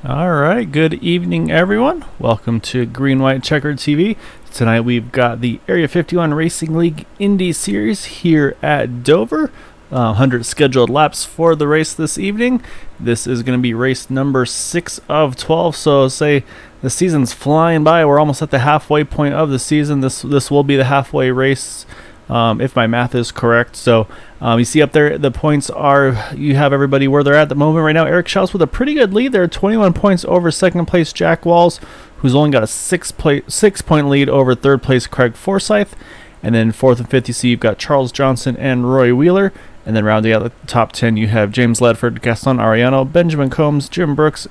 All right, good evening, everyone. Welcome to Green White Checkered TV. Tonight we've got the Area 51 Racing League Indy Series here at Dover. 100 scheduled laps for the race this evening. This is going to be race number 6 of 12. So say the season's flying by. We're almost at the halfway point of the season. This will be the halfway race, if my math is correct. So you see up there, the points are, you have everybody where they're at the moment right now. Eric Schaus with a pretty good lead there, 21 points over second place Jack Walls, who's only got a 6-point lead over third place Craig Forsyth. And then fourth and fifth, you see you've got Charles Johnson and Roy Wheeler. And then rounding out the top 10, you have James Ledford, Gaston Ariano, Benjamin Combs, Jim Brooks,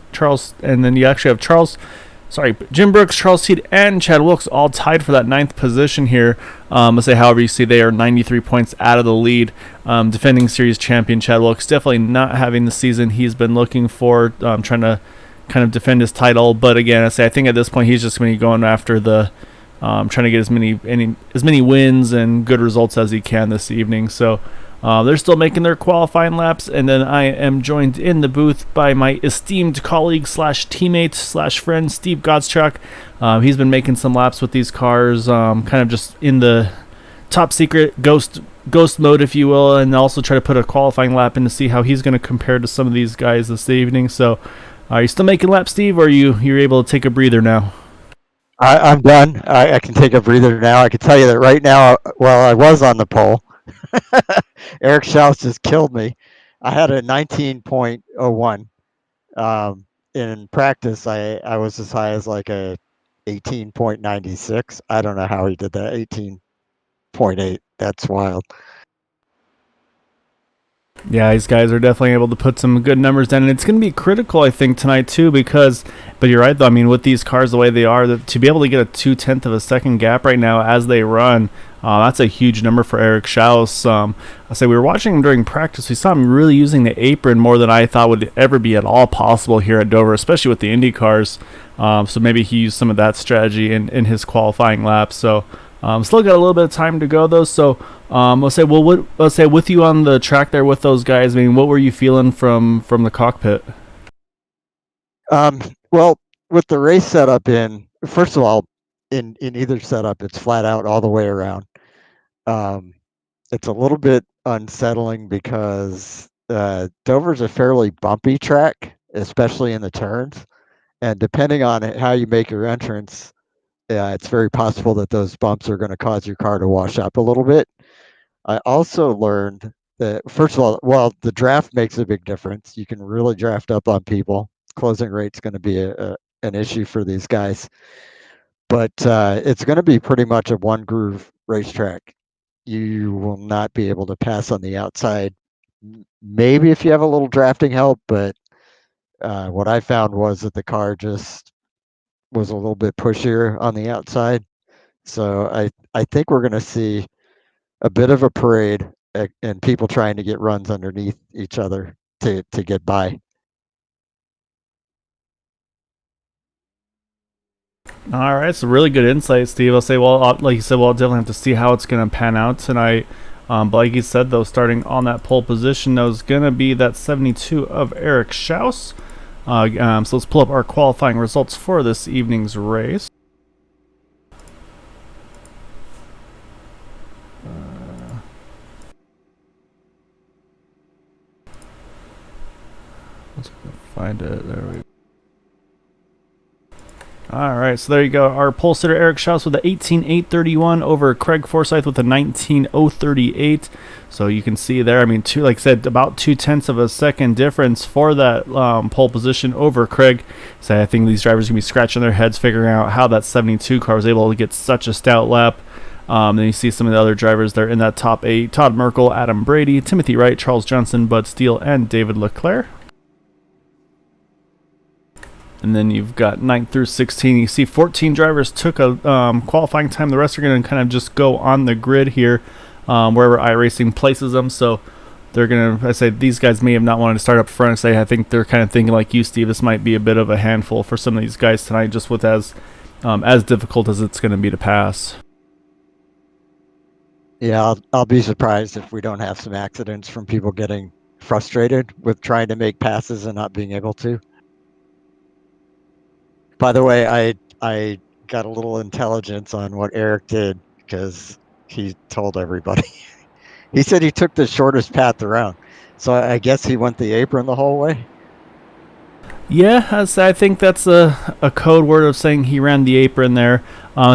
and then you actually have Jim Brooks, Charles Teed, and Chad Wilkes all tied for that 9th position here. Let's say, however, you see they are 93 points out of the lead. Defending series champion Chad Wilkes definitely not having the season he's been looking for, trying to kind of defend his title. But again, I think at this point he's just going to be going after the trying to get as many wins and good results as he can this evening. So they're still making their qualifying laps, and then I am joined in the booth by my esteemed colleague slash teammate slash friend Steve Godschuk. He's been making some laps with these cars, kind of just in the top secret ghost mode, if you will, and also try to put a qualifying lap in to see how he's going to compare to some of these guys this evening. So are you still making laps, Steve, or are you're able to take a breather now? I'm done. I can take a breather now. I can tell you that right now, while I was on the pole, Eric Schaus just killed me. I had a 19.01. In practice, I was as high as like a 18.96. I don't know how he did that. 18.8. That's wild. Yeah, these guys are definitely able to put some good numbers down, and it's going to be critical, I think, tonight too. But you're right, though. I mean, with these cars the way they are, to be able to get a 0.2 of a second gap right now as they run, that's a huge number for Eric Schaus. I say we were watching him during practice. We saw him really using the apron more than I thought would ever be at all possible here at Dover, especially with the Indy cars. So maybe he used some of that strategy in his qualifying laps. So. Still got a little bit of time to go though, so let's say with you on the track there with those guys. I mean, what were you feeling from the cockpit? Well, with the race setup first of all, in either setup, it's flat out all the way around. It's a little bit unsettling because Dover's a fairly bumpy track, especially in the turns, and depending on how you make your entrance. Yeah, it's very possible that those bumps are going to cause your car to wash up a little bit. I also learned that, first of all, while the draft makes a big difference, you can really draft up on people. Closing rate's going to be an issue for these guys, but it's going to be pretty much a one groove racetrack. You will not be able to pass on the outside. Maybe if you have a little drafting help, but what I found was that the car just was a little bit pushier on the outside. So I think we're going to see a bit of a parade and people trying to get runs underneath each other to get by. All right, so really good insight, Steve. I'll say, well, like you said, we'll definitely have to see how it's going to pan out tonight. But like you said, though, starting on that pole position, there's going to be that 72 of Eric Schaus. So let's pull up our qualifying results for this evening's race. Let's find it. There we go. All right, so there you go. Our pole sitter Eric Schaus with an 18.831 over Craig Forsyth with a 19.038. So you can see there. I mean, like I said, about 0.2 of a second difference for that pole position over Craig. So I think these drivers are gonna be scratching their heads figuring out how that 72 car was able to get such a stout lap. Then you see some of the other drivers there in that top 8: Todd Merkel, Adam Brady, Timothy Wright, Charles Johnson, Bud Steele, and David Leclerc. And then you've got 9 through 16. You see 14 drivers took a qualifying time. The rest are going to kind of just go on the grid here, wherever iRacing places them. So they're going to, I say, these guys may have not wanted to start up front. I think they're kind of thinking like you, Steve. This might be a bit of a handful for some of these guys tonight, just with as difficult as it's going to be to pass. Yeah, I'll be surprised if we don't have some accidents from people getting frustrated with trying to make passes and not being able to. By the way, I got a little intelligence on what Eric did because he told everybody. He said he took the shortest path around. So I guess he went the apron the whole way. Yeah, I think that's a code word of saying he ran the apron there.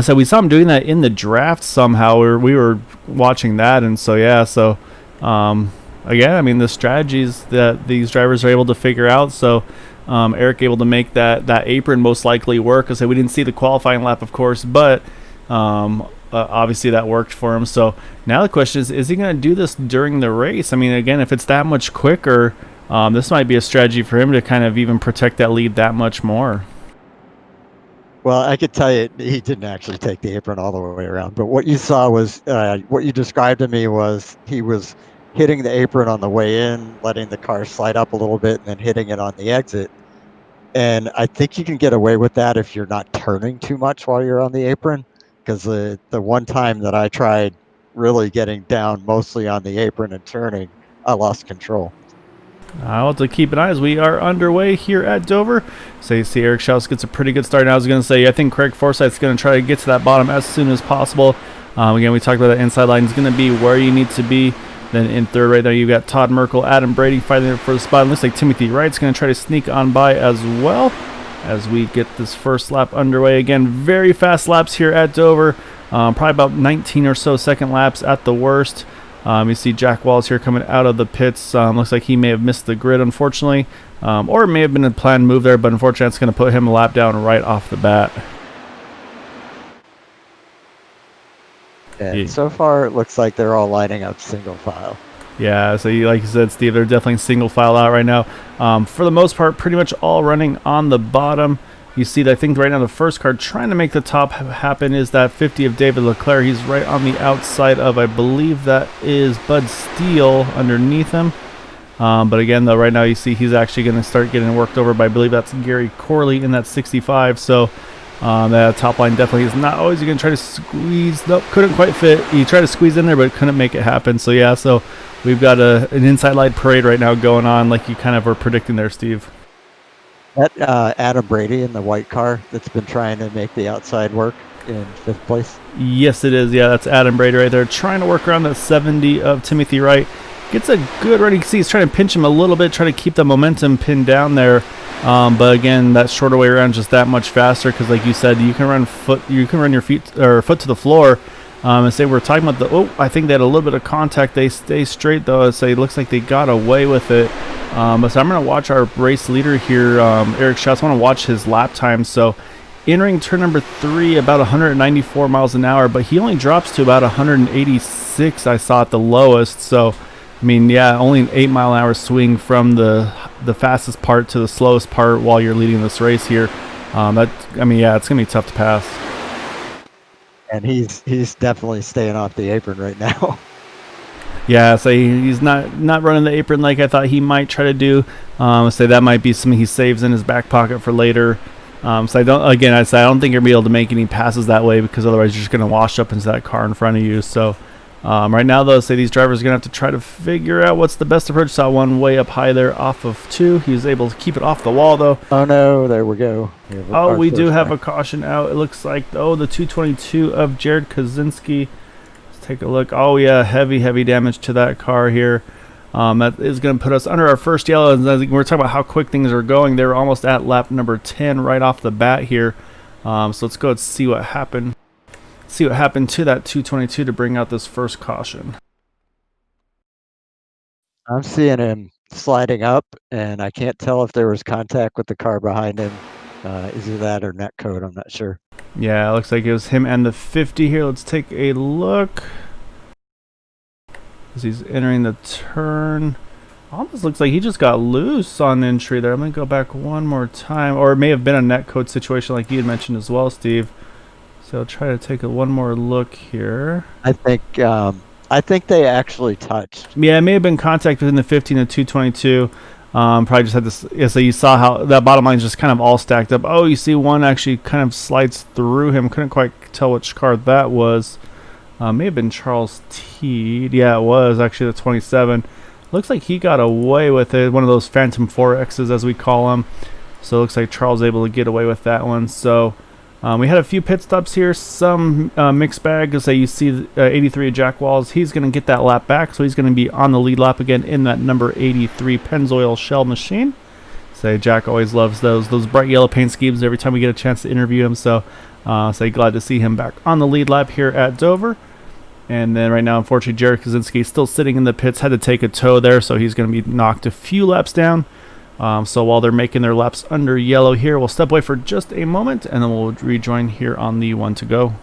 So we saw him doing that in the draft somehow. We were watching that, and so yeah, so again, I mean the strategies that these drivers are able to figure out. So Eric able to make that apron most likely work. I say we didn't see the qualifying lap, of course, but obviously that worked for him. So now the question is he going to do this during the race? I mean, again, if it's that much quicker. This might be a strategy for him to kind of even protect that lead that much more. Well, I could tell you he didn't actually take the apron all the way around, but what you saw was what you described to me was he was hitting the apron on the way in, letting the car slide up a little bit, and then hitting it on the exit. And I think you can get away with that if you're not turning too much while you're on the apron, because the one time that I tried really getting down mostly on the apron and turning, I lost control. I'll have to keep an eye as we are underway here at Dover. So you see Eric Schaus gets a pretty good start. Now I was going to say, I think Craig Forsyth's going to try to get to that bottom as soon as possible. Again, we talked about that inside line is going to be where you need to be. Then in third right there, you've got Todd Merkel, Adam Brady fighting for the spot. It looks like Timothy Wright's going to try to sneak on by as well as we get this first lap underway. Again, very fast laps here at Dover. Probably about 19 or so second laps at the worst. You see Jack Walls here coming out of the pits. Looks like he may have missed the grid, unfortunately. Or it may have been a planned move there, but unfortunately it's going to put him a lap down right off the bat. And so far it looks like they're all lining up single file. Yeah, so like you said, Steve, they're definitely single file out right now. For the most part, pretty much all running on the bottom. You see that I think right now the first car trying to make the top happen is that 50 of David Leclerc. He's right on the outside of, I believe that is Bud Steele underneath him. But again, though, right now you see he's actually going to start getting worked over by, I believe that's Gary Corley in that 65. So that top line definitely is not always going to try to squeeze. Nope, couldn't quite fit. He tried to squeeze in there, but couldn't make it happen. So yeah, so we've got an inside line parade right now going on like you kind of were predicting there, Steve. That Adam Brady in the white car that's been trying to make the outside work in fifth place? Yes, it is. Yeah, that's Adam Brady right there trying to work around that 70 of Timothy Wright. Gets a good run. You can see he's trying to pinch him a little bit, try to keep the momentum pinned down there. But again, that shorter way around just that much faster because, like you said, you can run your feet or foot to the floor. And say we're talking about I think they had a little bit of contact. They stay straight though. So it looks like they got away with it. So I'm going to watch our race leader here, Eric Schaus. I want to watch his lap time. So entering turn number 3, about 194 miles an hour, but he only drops to about 186. I saw at the lowest. So I mean, yeah, only an 8-mile-an-hour swing from the fastest part to the slowest part while you're leading this race here. Yeah, it's gonna be tough to pass. And he's definitely staying off the apron right now. Yeah, so he's not running the apron like I thought he might try to do. So that might be something he saves in his back pocket for later. So I don't think you're gonna be able to make any passes that way because otherwise you're just gonna wash up into that car in front of you. So right now though, these drivers are gonna have to try to figure out what's the best approach. Saw one way up high there off of 2. He was able to keep it off the wall though. Oh no, there we go. We do have a caution out. It looks like the 222 of Jared Kaczynski. Let's take a look. Oh yeah, heavy damage to that car here. That is going to put us under our first yellow. And we're talking about how quick things are going. They were almost at lap number 10 right off the bat here. So let's go and see what happened. See what happened to that 222 to bring out this first caution. I'm seeing him sliding up, and I can't tell if there was contact with the car behind him. Either that or net code, I'm not sure. Yeah, it looks like it was him and the 50 here. Let's take a look. As he's entering the turn. Almost looks like he just got loose on entry there. I'm going to go back one more time. Or it may have been a net code situation like you had mentioned as well, Steve. So I'll try to take one more look here. I think they actually touched. Yeah, it may have been contact within the 15 and 222. Probably just had this. Yeah, so you saw how that bottom line is just kind of all stacked up. Oh, you see one actually kind of slides through him. Couldn't quite tell which car that was. May have been Charles Teed. Yeah, it was actually the 27. Looks like he got away with it. One of those Phantom 4Xs as we call them. So it looks like Charles able to get away with that one. So we had a few pit stops here, some mixed bag. As you see, 83 Jack Walls, he's going to get that lap back, so he's going to be on the lead lap again in that number 83 Pennzoil Shell machine. So Jack always loves those bright yellow paint schemes every time we get a chance to interview him. So glad to see him back on the lead lap here at Dover. And then right now, unfortunately, Jared Kaczynski is still sitting in the pits, had to take a tow there, so he's going to be knocked a few laps down. So while they're making their laps under yellow here, we'll step away for just a moment, and then we'll rejoin here on the one to go.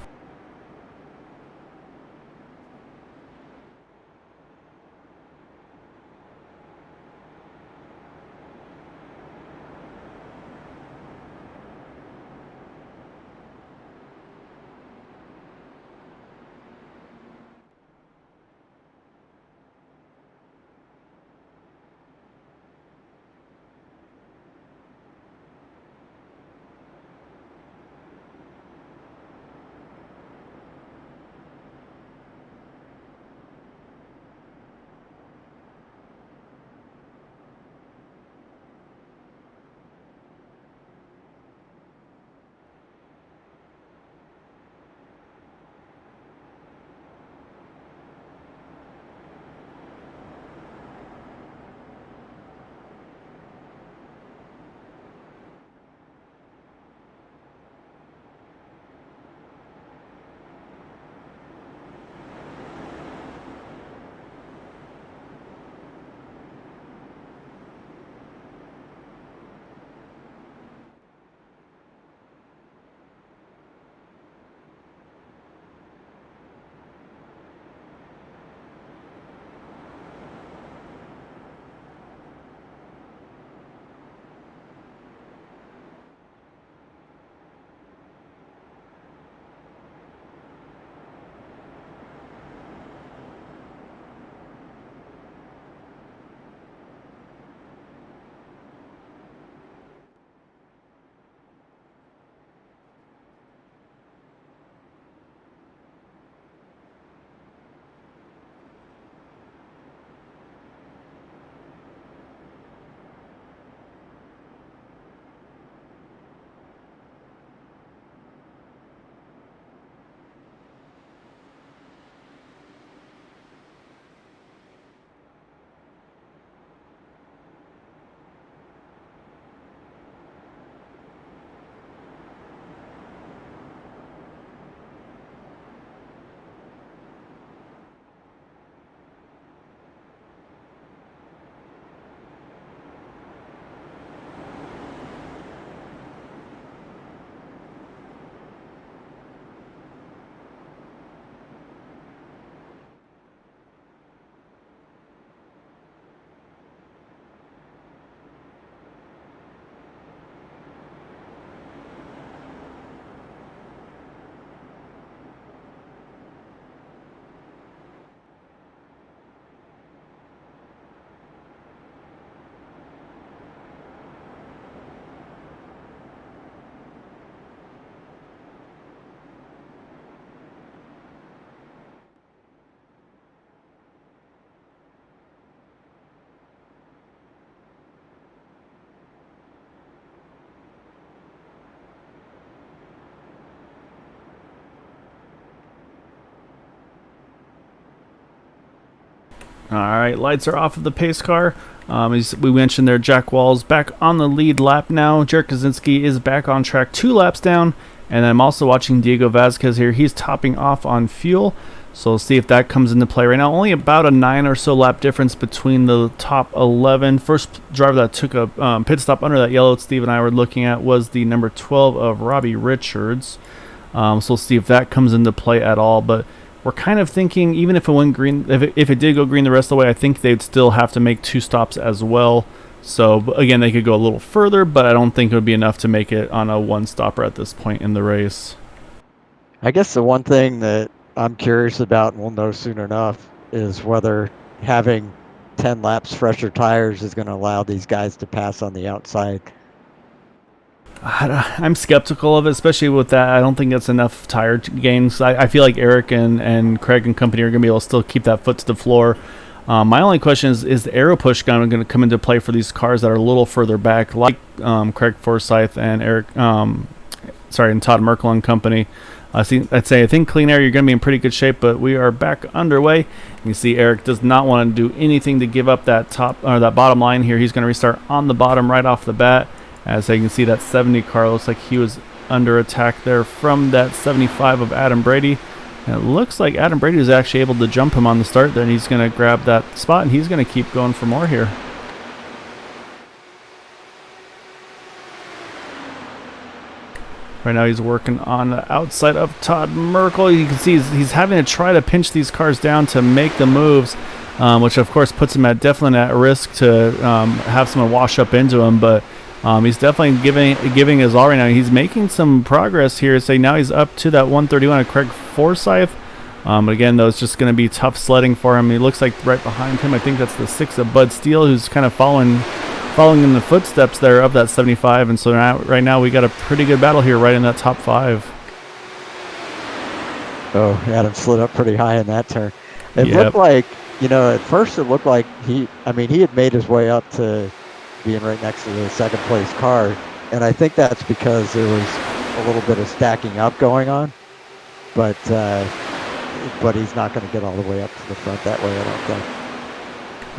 All right, lights are off of the pace car. As we mentioned there, Jack Walls back on the lead lap now. Jared Kaczynski is back on track 2 laps down. And I'm also watching Diego Vasquez here. He's topping off on fuel. So we'll see if that comes into play right now. Only about a 9 or so lap difference between the top 11. First driver that took a pit stop under that yellow Steve and I were looking at was the number 12 of Robbie Richards. So we'll see if that comes into play at all. But we're kind of thinking, even if it went green, if it did go green the rest of the way, I think they'd still have to make 2 stops as well. So again, they could go a little further, but I don't think it would be enough to make it on a 1-stopper at this point in the race. I guess the one thing that I'm curious about, and we'll know soon enough, is whether having 10 laps fresher tires is going to allow these guys to pass on the outside. I'm skeptical of it, especially with that. I don't think it's enough tire gains. I feel like Eric and Craig and company are going to be able to still keep that foot to the floor. My only question is the aero push gun going to come into play for these cars that are a little further back, like Craig Forsyth and and Todd Merkel and company. I think Clean Air, you're going to be in pretty good shape, but we are back underway. You see Eric does not want to do anything to give up that top or that bottom line here. He's going to restart on the bottom right off the bat. As you can see, that 70 car looks like he was under attack there from that 75 of Adam Brady. And it looks like Adam Brady is actually able to jump him on the start there, and he's going to grab that spot, and he's going to keep going for more here. Right now he's working on the outside of Todd Merkel. You can see he's having to try to pinch these cars down to make the moves, which of course puts him definitely at risk to have someone wash up into him. But he's definitely giving his all right now. He's making some progress here. So now he's up to that 131 of Craig Forsyth. But again, though, it's just going to be tough sledding for him. He looks like right behind him, I think that's the 6 of Bud Steele, who's kind of following in the footsteps there of that 75. And so right now we got a pretty good battle here right in that top 5. Oh, Adam slid up pretty high in that turn. It looked like, at first it looked like he had made his way up to being right next to the second place car. And I think that's because there was a little bit of stacking up going on. But he's not going to get all the way up to the front that way, I don't think.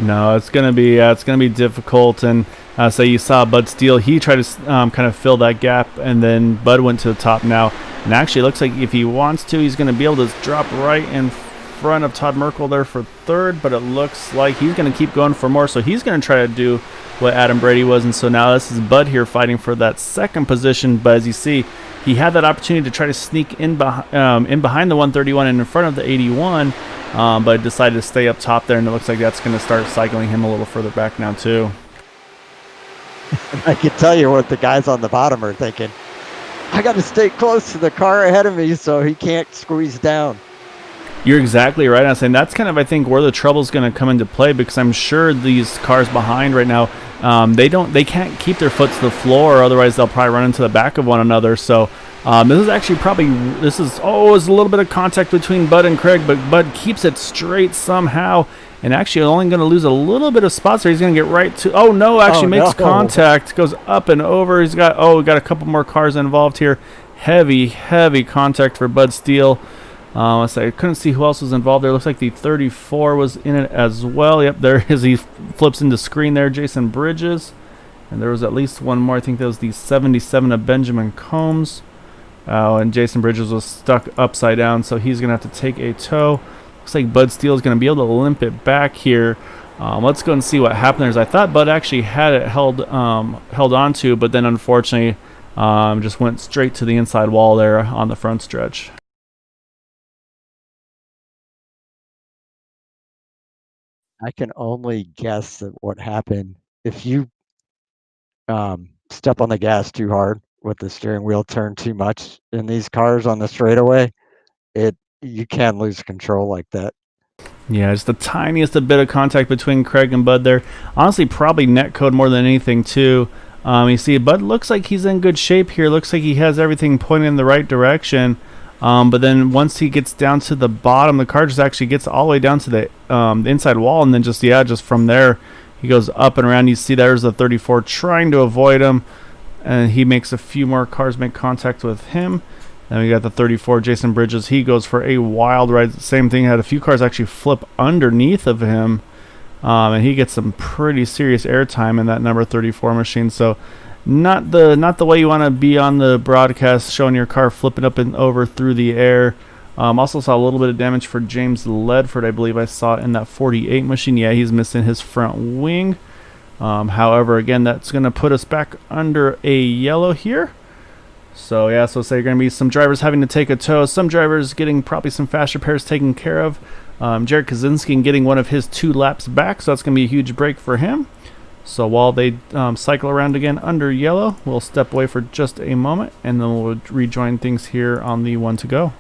No, it's gonna be difficult. And so you saw Bud Steele. He tried to kind of fill that gap, and then Bud went to the top now. And actually, it looks like if he wants to, he's going to be able to drop right in front of Todd Merkel there for third. But it looks like he's going to keep going for more. So he's going to try to do what Adam Brady was. And so now this is Bud here fighting for that second position. But as you see, he had that opportunity to try to sneak in behind the 131 and in front of the 81. But decided to stay up top there, and it looks like that's going to start cycling him a little further back now too. I can tell you what the guys on the bottom are thinking. I got to stay close to the car ahead of me so he can't squeeze down. You're exactly right. I'm saying that's kind of, I think, where the trouble's going to come into play, because I'm sure these cars behind right now, they can't keep their foot to the floor, or otherwise they'll probably run into the back of one another. So this is actually it's a little bit of contact between Bud and Craig, but Bud keeps it straight somehow, and actually only going to lose a little bit of spots there. He's going to get right to makes contact, goes up and over. We got a couple more cars involved here. Heavy contact for Bud Steele. I couldn't see who else was involved there. Looks like the 34 was in it as well. Yep, there is. He flips into screen there, Jason Bridges. And there was at least one more. I think that was the 77 of Benjamin Combs. And Jason Bridges was stuck upside down, so he's going to have to take a tow. Looks like Bud Steele is going to be able to limp it back here. Let's go and see what happened there. I thought Bud actually had it held on to, but then unfortunately just went straight to the inside wall there on the front stretch. I can only guess at what happened. If you step on the gas too hard with the steering wheel turned too much in these cars on the straightaway, you can lose control like that. Yeah, just the tiniest bit of contact between Craig and Bud there. Honestly, probably netcode more than anything too. You see, Bud looks like he's in good shape here. Looks like he has everything pointing in the right direction. But then once he gets down to the bottom, the car just actually gets all the way down to the inside wall, and then just from there, he goes up and around. You see there's the 34 trying to avoid him, and he makes a few more cars make contact with him. Then we got the 34, Jason Bridges. He goes for a wild ride. Same thing, had a few cars actually flip underneath of him, and he gets some pretty serious airtime in that number 34 machine. So not the way you want to be on the broadcast, showing your car flipping up and over through the air. Also saw a little bit of damage for James Ledford, I believe I saw in that 48 machine. Yeah, he's missing his front wing. However, again, that's going to put us back under a yellow here. So yeah, so say going to be some drivers having to take a tow, some drivers getting probably some fast repairs taken care of. Jared Kaczynski getting one of his 2 laps back, so that's going to be a huge break for him. So while they cycle around again under yellow, we'll step away for just a moment, and then we'll rejoin things here on the 1 to go.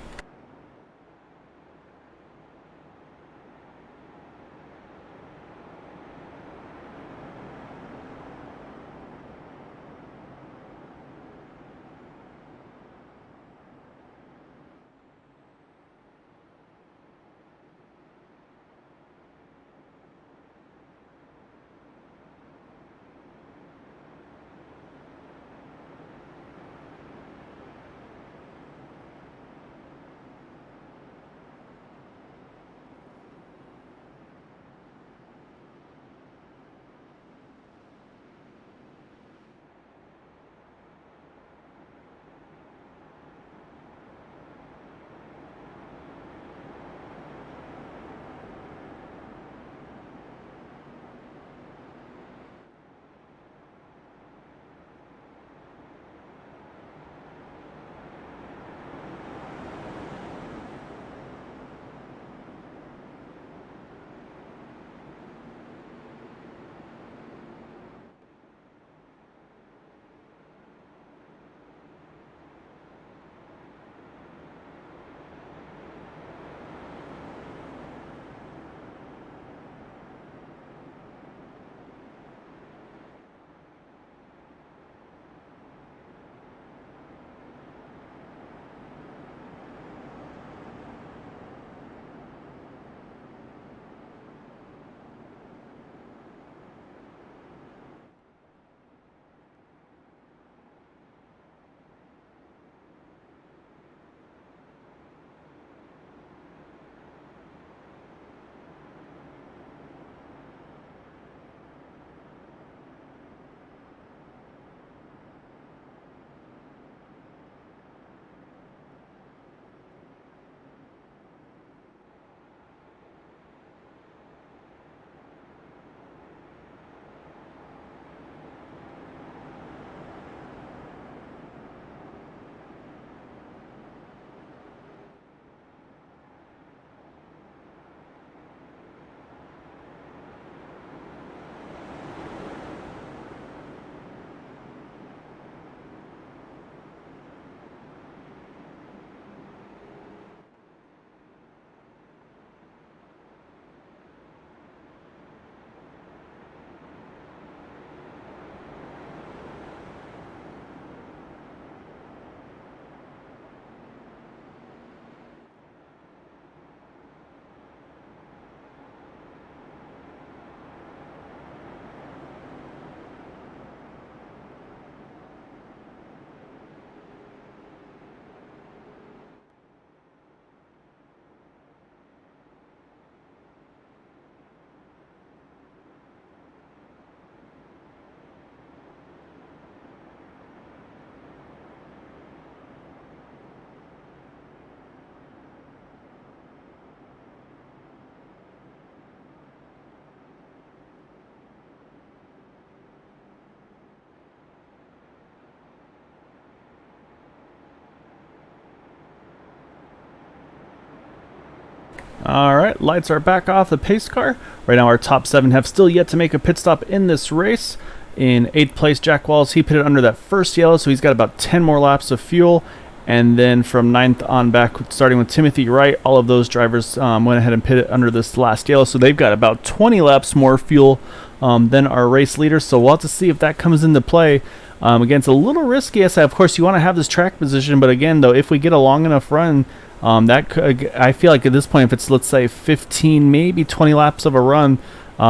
All right, lights are back off the pace car. Right now our top 7 have still yet to make a pit stop in this race. In 8th place, Jack Walls, he pitted under that first yellow, so he's got about 10 more laps of fuel. And then from 9th on back, starting with Timothy Wright, all of those drivers went ahead and pitted under this last yellow, so they've got about 20 laps more fuel than our race leaders. So we'll have to see if that comes into play. Again, it's a little risky. Yes, of course, you want to have this track position, but again, though, if we get a long enough run, that could, I feel like at this point, if it's, let's say, 15, maybe 20 laps of a run,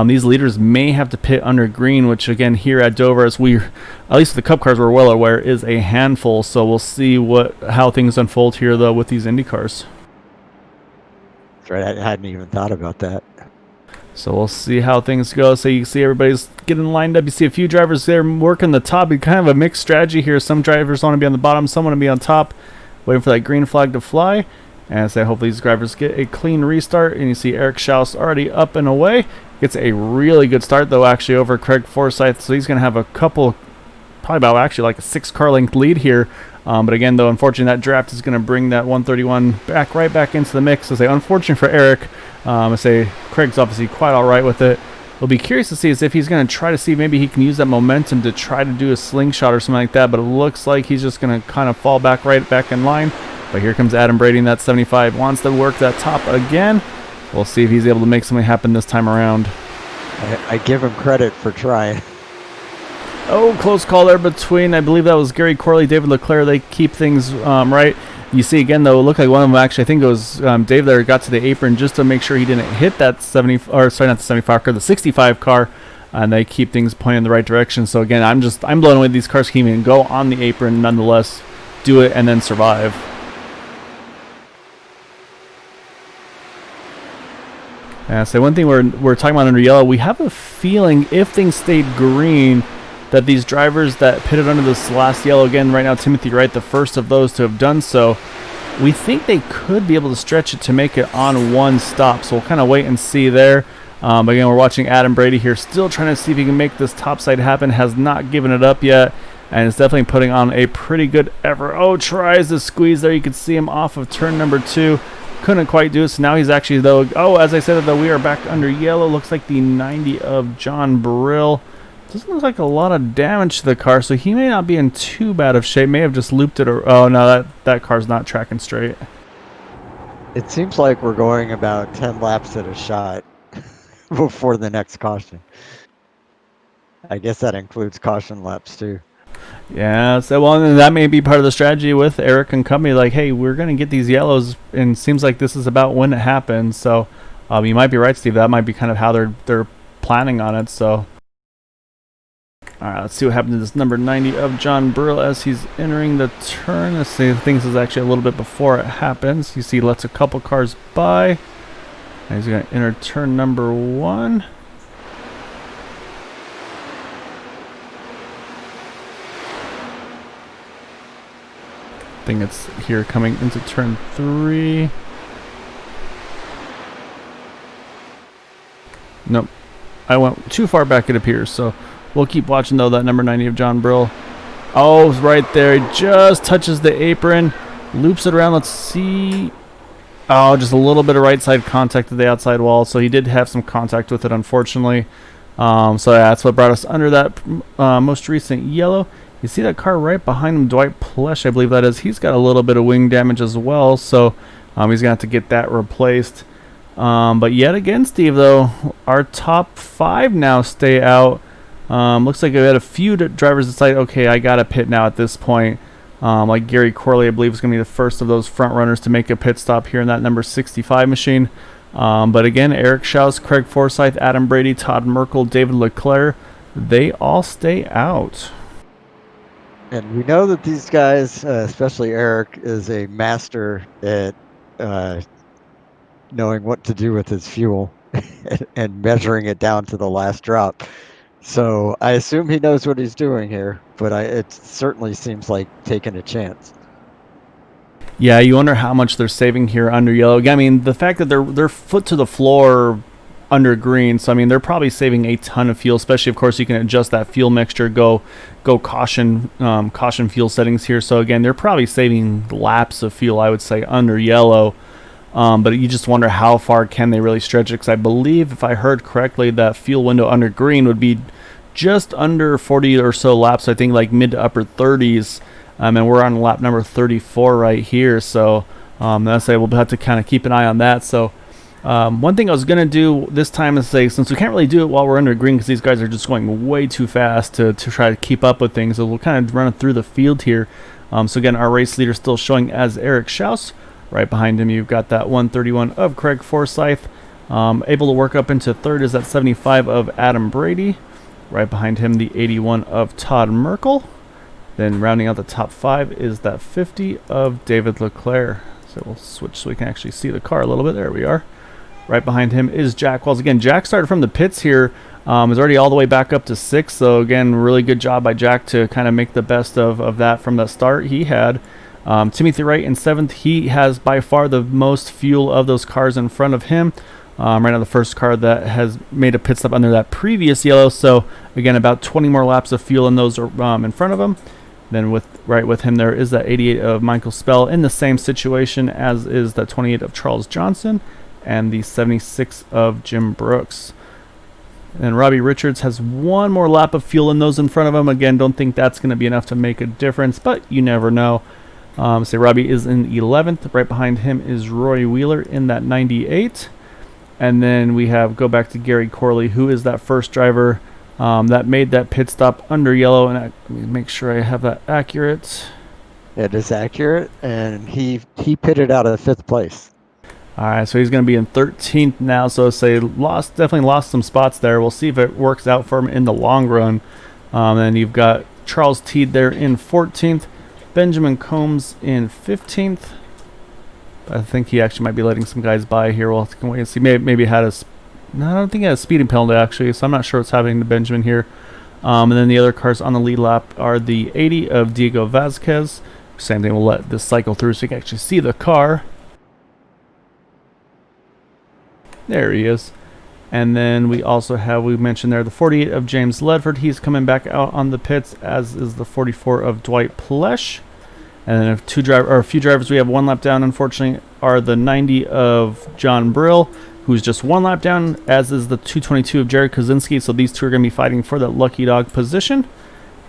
these leaders may have to pit under green, which again here at Dover, as we, at least the Cup cars we're well aware, is a handful. So we'll see how things unfold here though with these Indy cars. That's right. I hadn't even thought about that. So we'll see how things go. So you can see everybody's getting lined up. You see a few drivers there working the top. It's kind of a mixed strategy here. Some drivers want to be on the bottom, some want to be on top, waiting for that green flag to fly. And I say hopefully these drivers get a clean restart. And you see Eric Schaus already up and away. Gets a really good start though actually over Craig Forsyth. So he's going to have a couple, probably about actually like a 6-car length lead here. But again though, unfortunately that draft is going to bring that 131 right back into the mix. So say unfortunate for Eric. I say Craig's obviously quite all right with it. We'll be curious to see is if he's going to try to see maybe he can use that momentum to try to do a slingshot or something like that. But it looks like he's just going to kind of fall back right back in line. But here comes Adam Brady in that 75. Wants to work that top again. We'll see if he's able to make something happen this time around. I give him credit for trying. Oh, close call there between, I believe that was Gary Corley, David Leclerc. They keep things right. You see again though, it looked like one of them actually, I think it was Dave there, got to the apron just to make sure he didn't hit that 70, or sorry, not the 75 car, the 65 car. And they keep things pointing in the right direction. So again, I'm blown away. These cars can even go on the apron, nonetheless, do it and then survive. So one thing we're talking about under yellow, we have a feeling if things stayed green, that these drivers that pitted under this last yellow, again right now Timothy Wright, the first of those to have done so, we think they could be able to stretch it to make it on one stop. So we'll kind of wait and see there. But again, we're watching Adam Brady here, still trying to see if he can make this top side happen. Has not given it up yet, and is definitely putting on a pretty good effort. Oh, tries to squeeze there. You can see him off of turn number 2. Couldn't quite do it, so now he's actually, though, as I said, though, we are back under yellow. Looks like the 90 of John Brill. Doesn't look like a lot of damage to the car, so he may not be in too bad of shape. May have just looped it, or oh no, that car's not tracking straight. It seems like we're going about 10 laps at a shot before the next caution. I guess that includes caution laps too. Yeah, so well, that may be part of the strategy with Eric and company. Like, hey, we're gonna get these yellows, and seems like this is about when it happens. So, you might be right, Steve. That might be kind of how they're planning on it. So, all right, let's see what happens to this number 90 of John Brill as he's entering the turn. Let's see if things is actually a little bit before it happens. You see, lets a couple cars by. And he's gonna enter turn number 1. I think it's here coming into turn 3. Nope, I went too far back, it appears. So we'll keep watching though. That number 90 of John Brill. Oh, right there, he just touches the apron, loops it around. Let's see. Oh, just a little bit of right side contact to the outside wall. So he did have some contact with it, unfortunately. So yeah, that's what brought us under that most recent yellow. You see that car right behind him, Dwight Plesh, I believe that is. He's got a little bit of wing damage as well, so he's going to have to get that replaced. But yet again, Steve, though, our top 5 now stay out. Looks like we had a few drivers decide, okay, I got to pit now at this point. Like Gary Corley, I believe, is going to be the first of those front runners to make a pit stop here in that number 65 machine. But again, Eric Schaus, Craig Forsyth, Adam Brady, Todd Merkel, David Leclerc, they all stay out. And we know that these guys, especially Eric, is a master at knowing what to do with his fuel and measuring it down to the last drop. So I assume he knows what he's doing here, but it certainly seems like taking a chance. Yeah, you wonder how much they're saving here under yellow. I mean, the fact that they're foot to the floor under green, so I mean they're probably saving a ton of fuel, especially of course you can adjust that fuel mixture, go caution fuel settings here. So again, they're probably saving laps of fuel, I would say, under yellow. But you just wonder how far can they really stretch it, because I believe, if I heard correctly, that fuel window under green would be just under 40 or so laps. I think like mid to upper 30s, and we're on lap number 34 right here. So that's say we'll have to kind of keep an eye on that. So one thing I was going to do this time is say, since we can't really do it while we're under green because these guys are just going way too fast to try to keep up with things, so we'll kind of run it through the field here. So again, our race leader still showing as Eric Schaus. Right behind him, you've got that 131 of Craig Forsyth. Able to work up into third is that 75 of Adam Brady. Right behind him, the 81 of Todd Merkel. Then rounding out the top 5 is that 50 of David Leclerc. So we'll switch so we can actually see the car a little bit. There we are. Right behind him is Jack Wells. Again, Jack started from the pits here. Is already all the way back up to 6th. So again, really good job by Jack to kind of make the best of that from the start he had. Timothy Wright in 7th. He has by far the most fuel of those cars in front of him. Right now the first car that has made a pit stop under that previous yellow. So again, about 20 more laps of fuel in those in front of him. Then right with him there is that 88 of Michael Spell in the same situation as is that 28 of Charles Johnson and the 76 of Jim Brooks. And Robbie Richards has one more lap of fuel in those in front of him. Again, don't think that's going to be enough to make a difference, but you never know. Say Robbie is in 11th. Right behind him is Roy Wheeler in that 98. And then we go back to Gary Corley, who is that first driver that made that pit stop under yellow. And let me make sure I have that accurate. It is accurate, and he pitted out of 5th place. All right, so he's going to be in 13th now. So say definitely lost some spots there. We'll see if it works out for him in the long run. Then you've got Charles Teed there in 14th. Benjamin Combs in 15th. I think he actually might be letting some guys by here. We'll have to wait and see. Maybe had a... No, I don't think he had a speeding penalty, actually, so I'm not sure what's happening to Benjamin here. And then the other cars on the lead lap are the 80 of Diego Vasquez. Same thing, we'll let this cycle through so you can actually see the car. There he is. And then we also have, we mentioned there, the 48 of James Ledford. He's coming back out on the pits, as is the 44 of Dwight Plesh. And then a few drivers we have one lap down, unfortunately, are the 90 of John Brill, who's just one lap down, as is the 222 of Jared Kozinski. So these two are going to be fighting for that lucky dog position.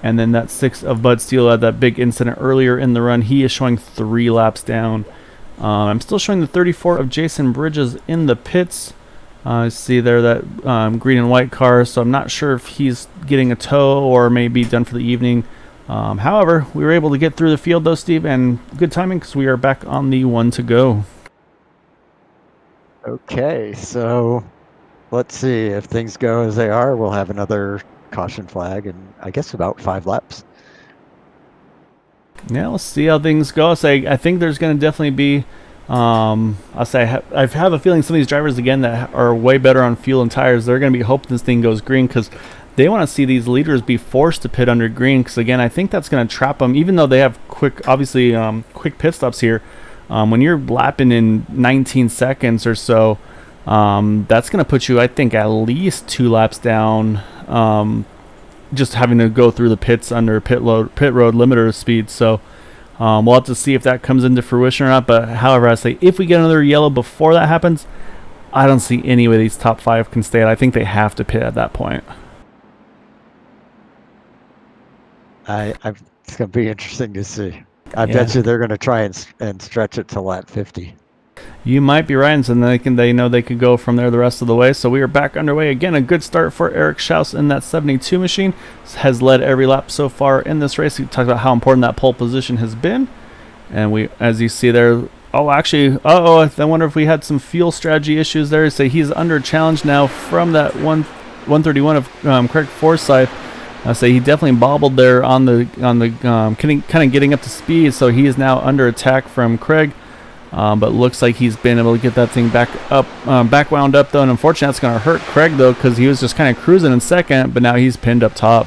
And then that 6 of Bud Steele had that big incident earlier in the run. He is showing 3 laps down. I'm still showing the 34 of Jason Bridges in the pits. See there that green and white car, so I'm not sure if he's getting a tow or maybe done for the evening. However, we were able to get through the field though, Steve, and good timing because we are back on the 1 to go. Okay, so let's see if things go as they are. We'll have another caution flag in, I guess, about 5 laps. Yeah, let's see how things go. I think there's going to definitely be... I'll say I have a feeling some of these drivers again that are way better on fuel and tires, they're going to be hoping this thing goes green because they want to see these leaders be forced to pit under green. Because again, I think that's going to trap them, even though they have quick pit stops here. When you're lapping in 19 seconds or so, that's going to put you, I think, at least 2 laps down. Just having to go through the pits under pit road limiter speed. So. We'll have to see if that comes into fruition or not. But however, I say if we get another yellow before that happens, I don't see any way these top 5 can stay. I think they have to pit at that point. It's going to be interesting to see. I bet you they're going to try and stretch it to lap 50. You might be right, and so they know they could go from there the rest of the way. So we are back underway again. A good start for Eric Schaus in that 72 machine. Has led every lap so far in this race. He talked about how important that pole position has been, and we, as you see there. Oh, actually, I wonder if we had some fuel strategy issues there. So he's under challenge now from that 131 of Craig Forsyth. I say he definitely bobbled there on the kind of getting up to speed. So he is now under attack from Craig. But looks like he's been able to get that thing back wound up though, and unfortunately that's going to hurt Craig though, because he was just kind of cruising in second, but now he's pinned up top.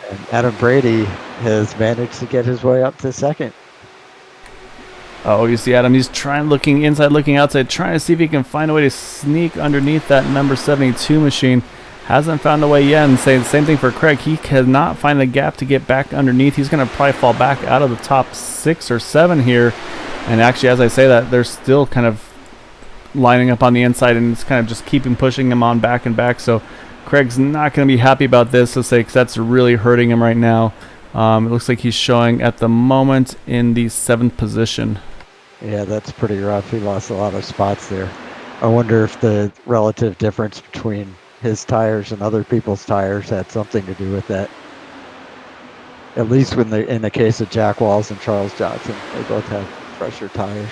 And Adam Brady has managed to get his way up to second. Oh, you see Adam, he's looking inside, looking outside, trying to see if he can find a way to sneak underneath that number 72 machine. hasn't found a way yet. And say the same thing for Craig. He cannot find the gap to get back underneath. He's going to probably fall back out of the top 6 or 7 here. And actually, as I say that, they're still kind of lining up on the inside, and it's kind of just keeping pushing him on back and back. So Craig's not going to be happy about this, let's say, because that's really hurting him right now. It looks like he's showing at the moment in the 7th position. Yeah, that's pretty rough. He lost a lot of spots there. I wonder if the relative difference between his tires and other people's tires had something to do with that. At least in the case of Jack Walls and Charles Johnson, they both have fresher tires.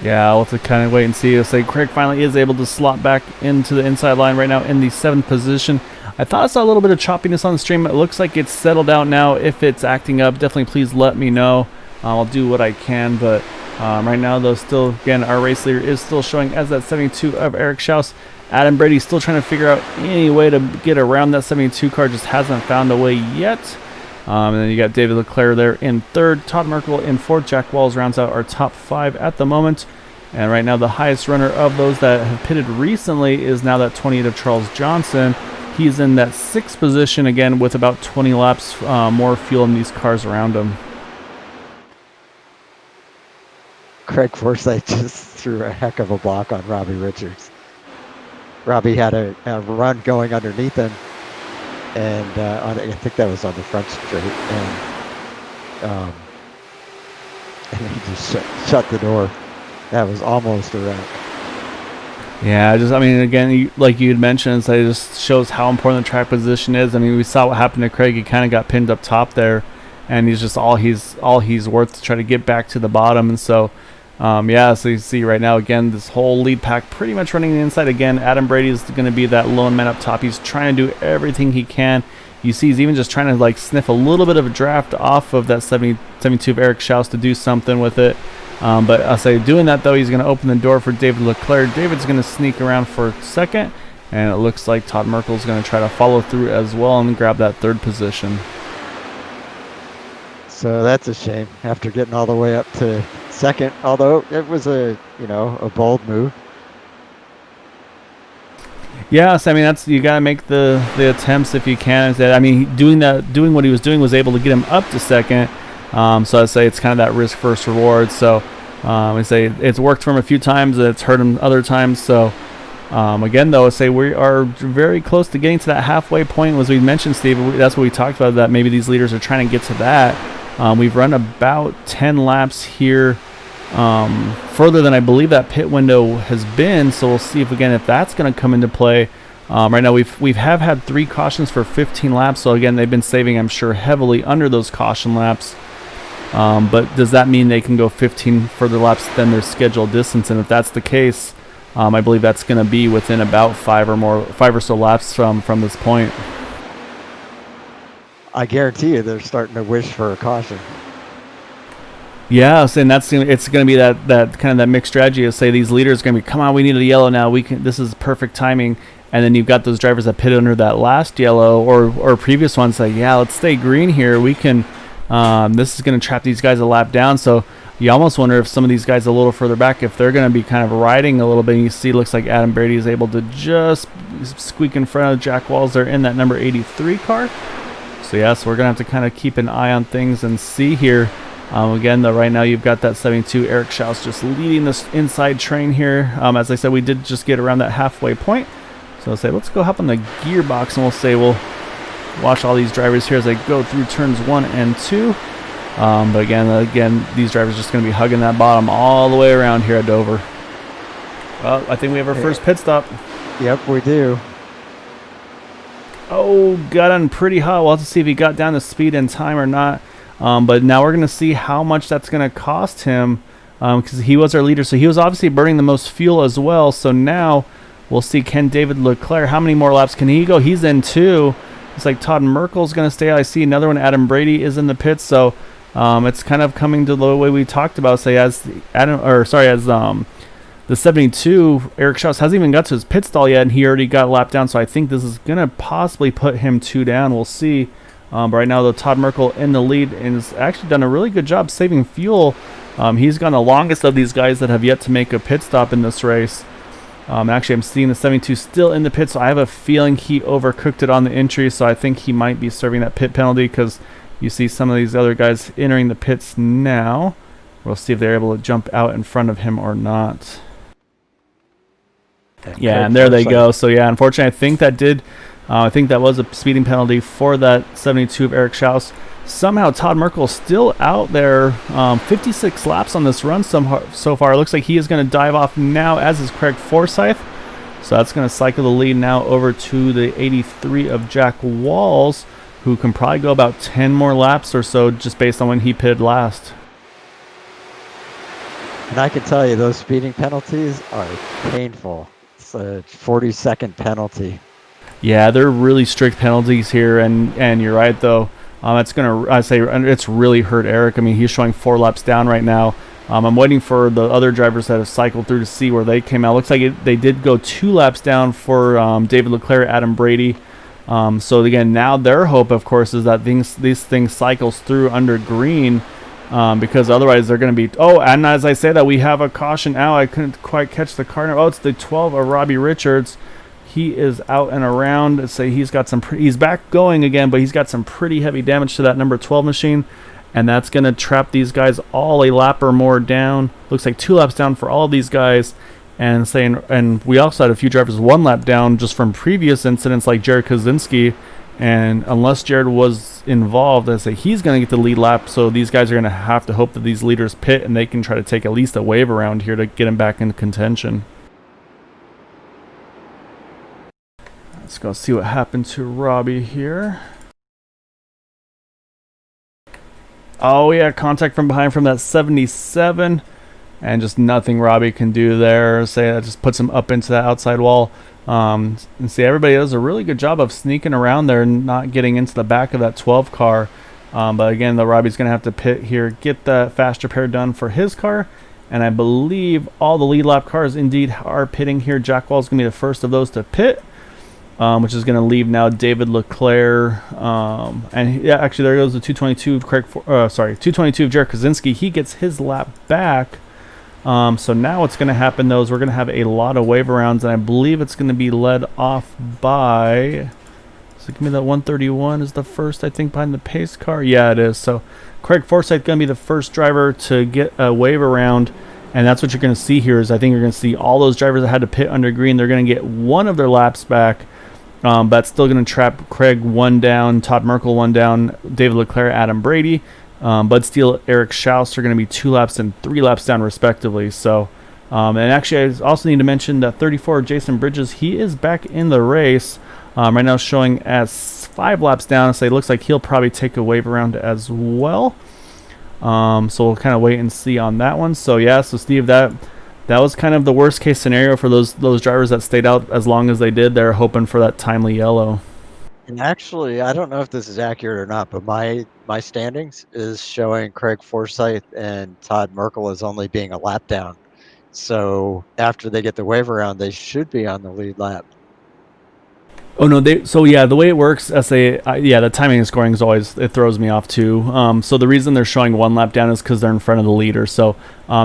Yeah, we'll have to kind of wait and see. Let's say Craig finally is able to slot back into the inside line right now in the 7th position. I thought I saw a little bit of choppiness on the stream. It looks like it's settled out now. If it's acting up, definitely please let me know. I'll do what I can, but right now, though, still, again, our race leader is still showing as that 72 of Eric Schaus. Adam Brady still trying to figure out any way to get around that 72 car, just hasn't found a way yet. And then you got David Leclerc there in 3rd, Todd Merkel in 4th. Jack Walls rounds out our top 5 at the moment. And right now, the highest runner of those that have pitted recently is now that 28 of Charles Johnson. He's in that 6th position again with about 20 laps more fuel in these cars around him. Craig Forsyth just threw a heck of a block on Robbie Richards. Robbie had a run going underneath him, and I think that was on the front straight, and he just shut the door. That was almost a wreck. Yeah, I mean, again, like you had mentioned, it just shows how important the track position is. I mean, we saw what happened to Craig. He kind of got pinned up top there, and he's just all he's worth to try to get back to the bottom. And so, yeah, so you see right now, again, this whole lead pack pretty much running the inside. Again, Adam Brady is going to be that lone man up top. He's trying to do everything he can. You see he's even just trying to, like, sniff a little bit of a draft off of that 72 of Eric Schaus to do something with it. But I'll say doing that, though, he's going to open the door for David Leclerc. David's going to sneak around for a second, and it looks like Todd Merkel's going to try to follow through as well and grab that 3rd position. So that's a shame after getting all the way up to 2nd, although it was a bold move. Yes, I mean, you got to make the attempts if you can. I mean, doing what he was doing was able to get him up to 2nd. So I'd say it's kind of that risk first reward. So I'd say it's worked for him a few times. It's hurt him other times. So again, though, I'd say we are very close to getting to that halfway point. As we mentioned, Steve, that's what we talked about, that maybe these leaders are trying to get to that. We've run about 10 laps here, further than I believe that pit window has been. So we'll see if that's going to come into play. Right now we've had 3 cautions for 15 laps. So again, they've been saving, I'm sure, heavily under those caution laps. But does that mean they can go 15 further laps than their scheduled distance? And if that's the case, I believe that's going to be within about 5 or so laps from this point. I guarantee you they're starting to wish for a caution. Yeah, and it's going to be that kind of that mixed strategy of, say, these leaders are going to be, come on, we need a yellow now. This is perfect timing. And then you've got those drivers that pit under that last yellow or previous one say, yeah, let's stay green here. We can. This is going to trap these guys a lap down. So you almost wonder if some of these guys a little further back, if they're going to be kind of riding a little bit. And you see, looks like Adam Brady is able to just squeak in front of Jack Walls there in that number 83 car. So yes, we're going to have to kind of keep an eye on things and see here. Again, though, right now you've got that 72 Eric Schaus just leading this inside train here. As I said, we did just get around that halfway point. So I'll say, let's go hop on the gearbox, and we'll watch all these drivers here as they go through turns 1 and 2. But again, these drivers just going to be hugging that bottom all the way around here at Dover. Well, I think we have our first pit stop. Yep, we do. Oh, got on pretty hot. We'll have to see if he got down to speed in time or not. But now we're going to see how much that's going to cost him, because he was our leader. So he was obviously burning the most fuel as well. So now we'll see, can David Leclerc, how many more laps can he go? He's in 2. It's like Todd Merkel's going to stay out. I see another one. Adam Brady is in the pits. So it's kind of coming to the way we talked about. Say the 72 Eric Schaus hasn't even got to his pit stall yet, and he already got lapped down. So I think this is going to possibly put him 2 down. We'll see. But right now, though, Todd Merkel in the lead and has actually done a really good job saving fuel. He's gone the longest of these guys that have yet to make a pit stop in this race. Actually, I'm seeing the 72 still in the pit, so I have a feeling he overcooked it on the entry, so I think he might be serving that pit penalty because you see some of these other guys entering the pits now. We'll see if they're able to jump out in front of him or not. Yeah, and there they go. So yeah, unfortunately, I think that was a speeding penalty for that 72 of Eric Schaus. Somehow Todd Merkel still out there, 56 laps on this run so far. It looks like he is going to dive off now, as is Craig Forsyth. So that's going to cycle the lead now over to the 83 of Jack Walls, who can probably go about 10 more laps or so just based on when he pitted last. And I can tell you those speeding penalties are painful. It's a 40-second penalty. Yeah, they're really strict penalties here, and you're right though. It's really hurt Eric. I mean, he's showing 4 laps down right now. I'm waiting for the other drivers that have cycled through to see where they came out. Looks like they did go 2 laps down for David Leclerc, Adam Brady. So again, now their hope, of course, is that these things cycles through under green, because otherwise they're going to be. Oh, and as I say that, we have a caution out. I couldn't quite catch the car. Oh, it's the 12 of Robbie Richards. He is out and around. Let's say he's got he's back going again, but he's got some pretty heavy damage to that number 12 machine, and that's going to trap these guys all a lap or more down. Looks like 2 laps down for all of these guys, and we also had a few drivers 1 lap down just from previous incidents like Jared Kaczynski, and unless Jared was involved, I say he's going to get the lead lap, so these guys are going to have to hope that these leaders pit and they can try to take at least a wave around here to get him back into contention. Let's go see what happened to Robbie here. Oh yeah, contact from behind from that 77, and just nothing Robbie can do there. Say that just puts him up into that outside wall. And see, everybody does a really good job of sneaking around there and not getting into the back of that 12 car. But again, Robbie's going to have to pit here, get the fast repair done for his car. And I believe all the lead lap cars indeed are pitting here. Jack Wall's going to be the first of those to pit. Which is going to leave now David Leclerc, and yeah, actually there goes the 222 222 of Jared Kaczynski. He gets his lap back. So now what's going to happen though is we're going to have a lot of wave rounds, and I believe it's going to be led off by. So give me that 131 is the first, I think, behind the pace car. Yeah, it is. So Craig Forsyth going to be the first driver to get a wave around. And that's what you're going to see here. Is I think you're going to see all those drivers that had to pit under green. They're going to get one of their laps back. That's still going to trap Craig 1 down, Todd Merkel 1 down, David Leclerc, Adam Brady, Bud Steele, Eric Schaus are going to be 2 laps and 3 laps down respectively. So, and actually, I also need to mention that 34 Jason Bridges, he is back in the race right now, showing as 5 laps down. So it looks like he'll probably take a wave around as well. So we'll kind of wait and see on that one. So yeah, so Steve, that was kind of the worst case scenario for those drivers that stayed out as long as they did. They're hoping for that timely yellow. And actually, I don't know if this is accurate or not, but my standings is showing Craig Forsyth and Todd Merkel as only being a lap down. So after they get the wave around, they should be on the lead lap. Oh no, the way it works, the timing and scoring is always, it throws me off too. So the reason they're showing 1 lap down is because they're in front of the leader. So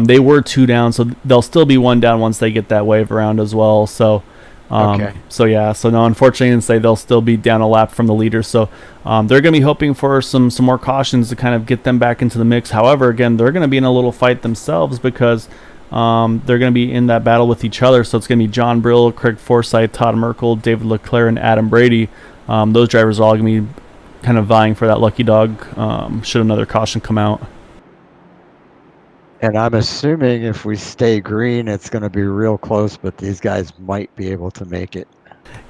they were 2 down, so they'll still be 1 down once they get that wave around as well. So okay. So yeah, so no, unfortunately, they'll still be down a lap from the leader. So they're going to be hoping for some more cautions to kind of get them back into the mix. However, again, they're going to be in a little fight themselves because they're going to be in that battle with each other. So it's going to be John Brill, Craig Forsyth, Todd Merkel, David Leclerc, and Adam Brady. Those drivers are all going to be kind of vying for that lucky dog should another caution come out. And I'm assuming if we stay green, it's going to be real close, but these guys might be able to make it.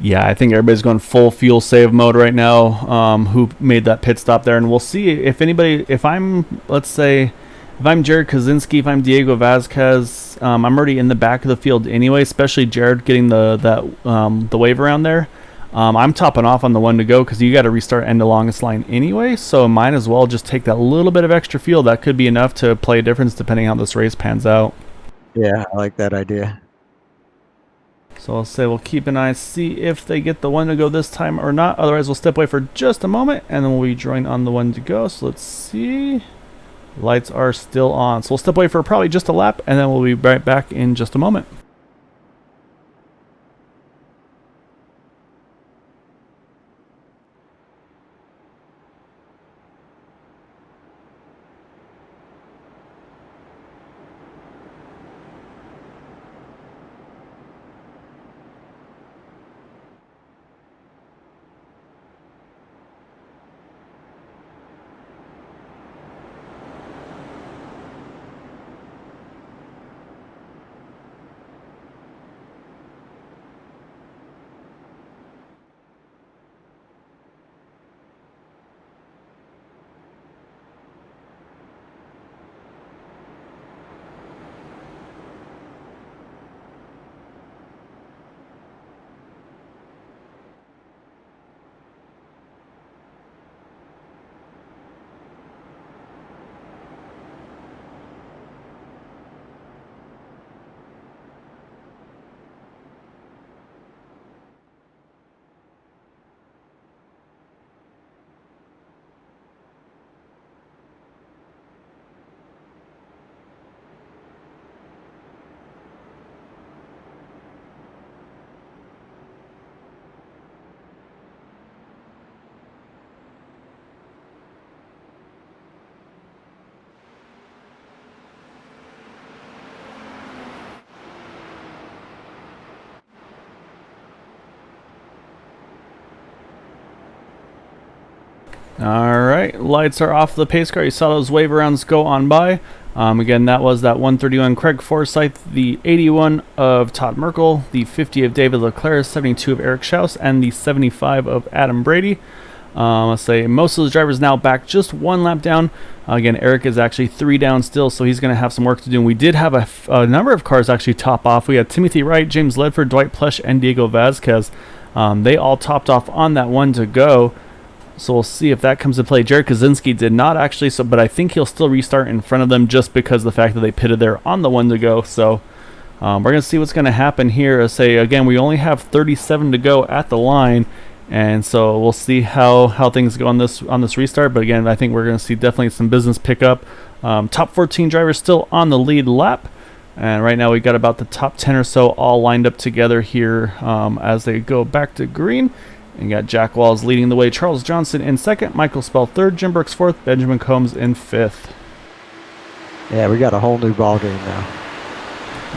Yeah, I think everybody's going full fuel save mode right now, who made that pit stop there. And we'll see if anybody, if I'm Jared Kaczynski, if I'm Diego Vasquez, I'm already in the back of the field anyway, especially Jared getting the wave around there. I'm topping off on the 1 to go because you got to restart end of longest line anyway, so might as well just take that little bit of extra fuel. That could be enough to play a difference depending on how this race pans out. Yeah, I like that idea. So I'll say we'll keep an eye, see if they get the 1 to go this time or not. Otherwise, we'll step away for just a moment, and then we'll be joined on the 1 to go. So let's see. Lights are still on. So we'll step away for probably just a lap, and then we'll be right back in just a moment. All right, lights are off the pace car. You saw those wave rounds go on by. Again, that was that 131 Craig Forsyth, the 81 of Todd Merkel, the 50 of David Leclerc, 72 of Eric Schaus, and the 75 of Adam Brady. Let's say most of the drivers now back just one lap down. Again, Eric is actually 3 down still, so he's going to have some work to do. And we did have a number of cars actually top off. We had Timothy Wright, James Ledford, Dwight Plush, and Diego Vazquez. They all topped off on that one to go. So we'll see if that comes to play. Jared Kaczynski did not actually, but I think he'll still restart in front of them just because of the fact that they pitted there on the one to go. So we're going to see what's going to happen here. Say again, we only have 37 to go at the line, and so we'll see how things go on this restart. But again, I think we're going to see definitely some business pick up. Top 14 drivers still on the lead lap, and right now we got about the top 10 or so all lined up together here as they go back to green. And you got Jack Walls leading the way, Charles Johnson in second, Michael Spell third, Jim Brooks fourth, Benjamin Combs in fifth. Yeah, we got a whole new ball game now.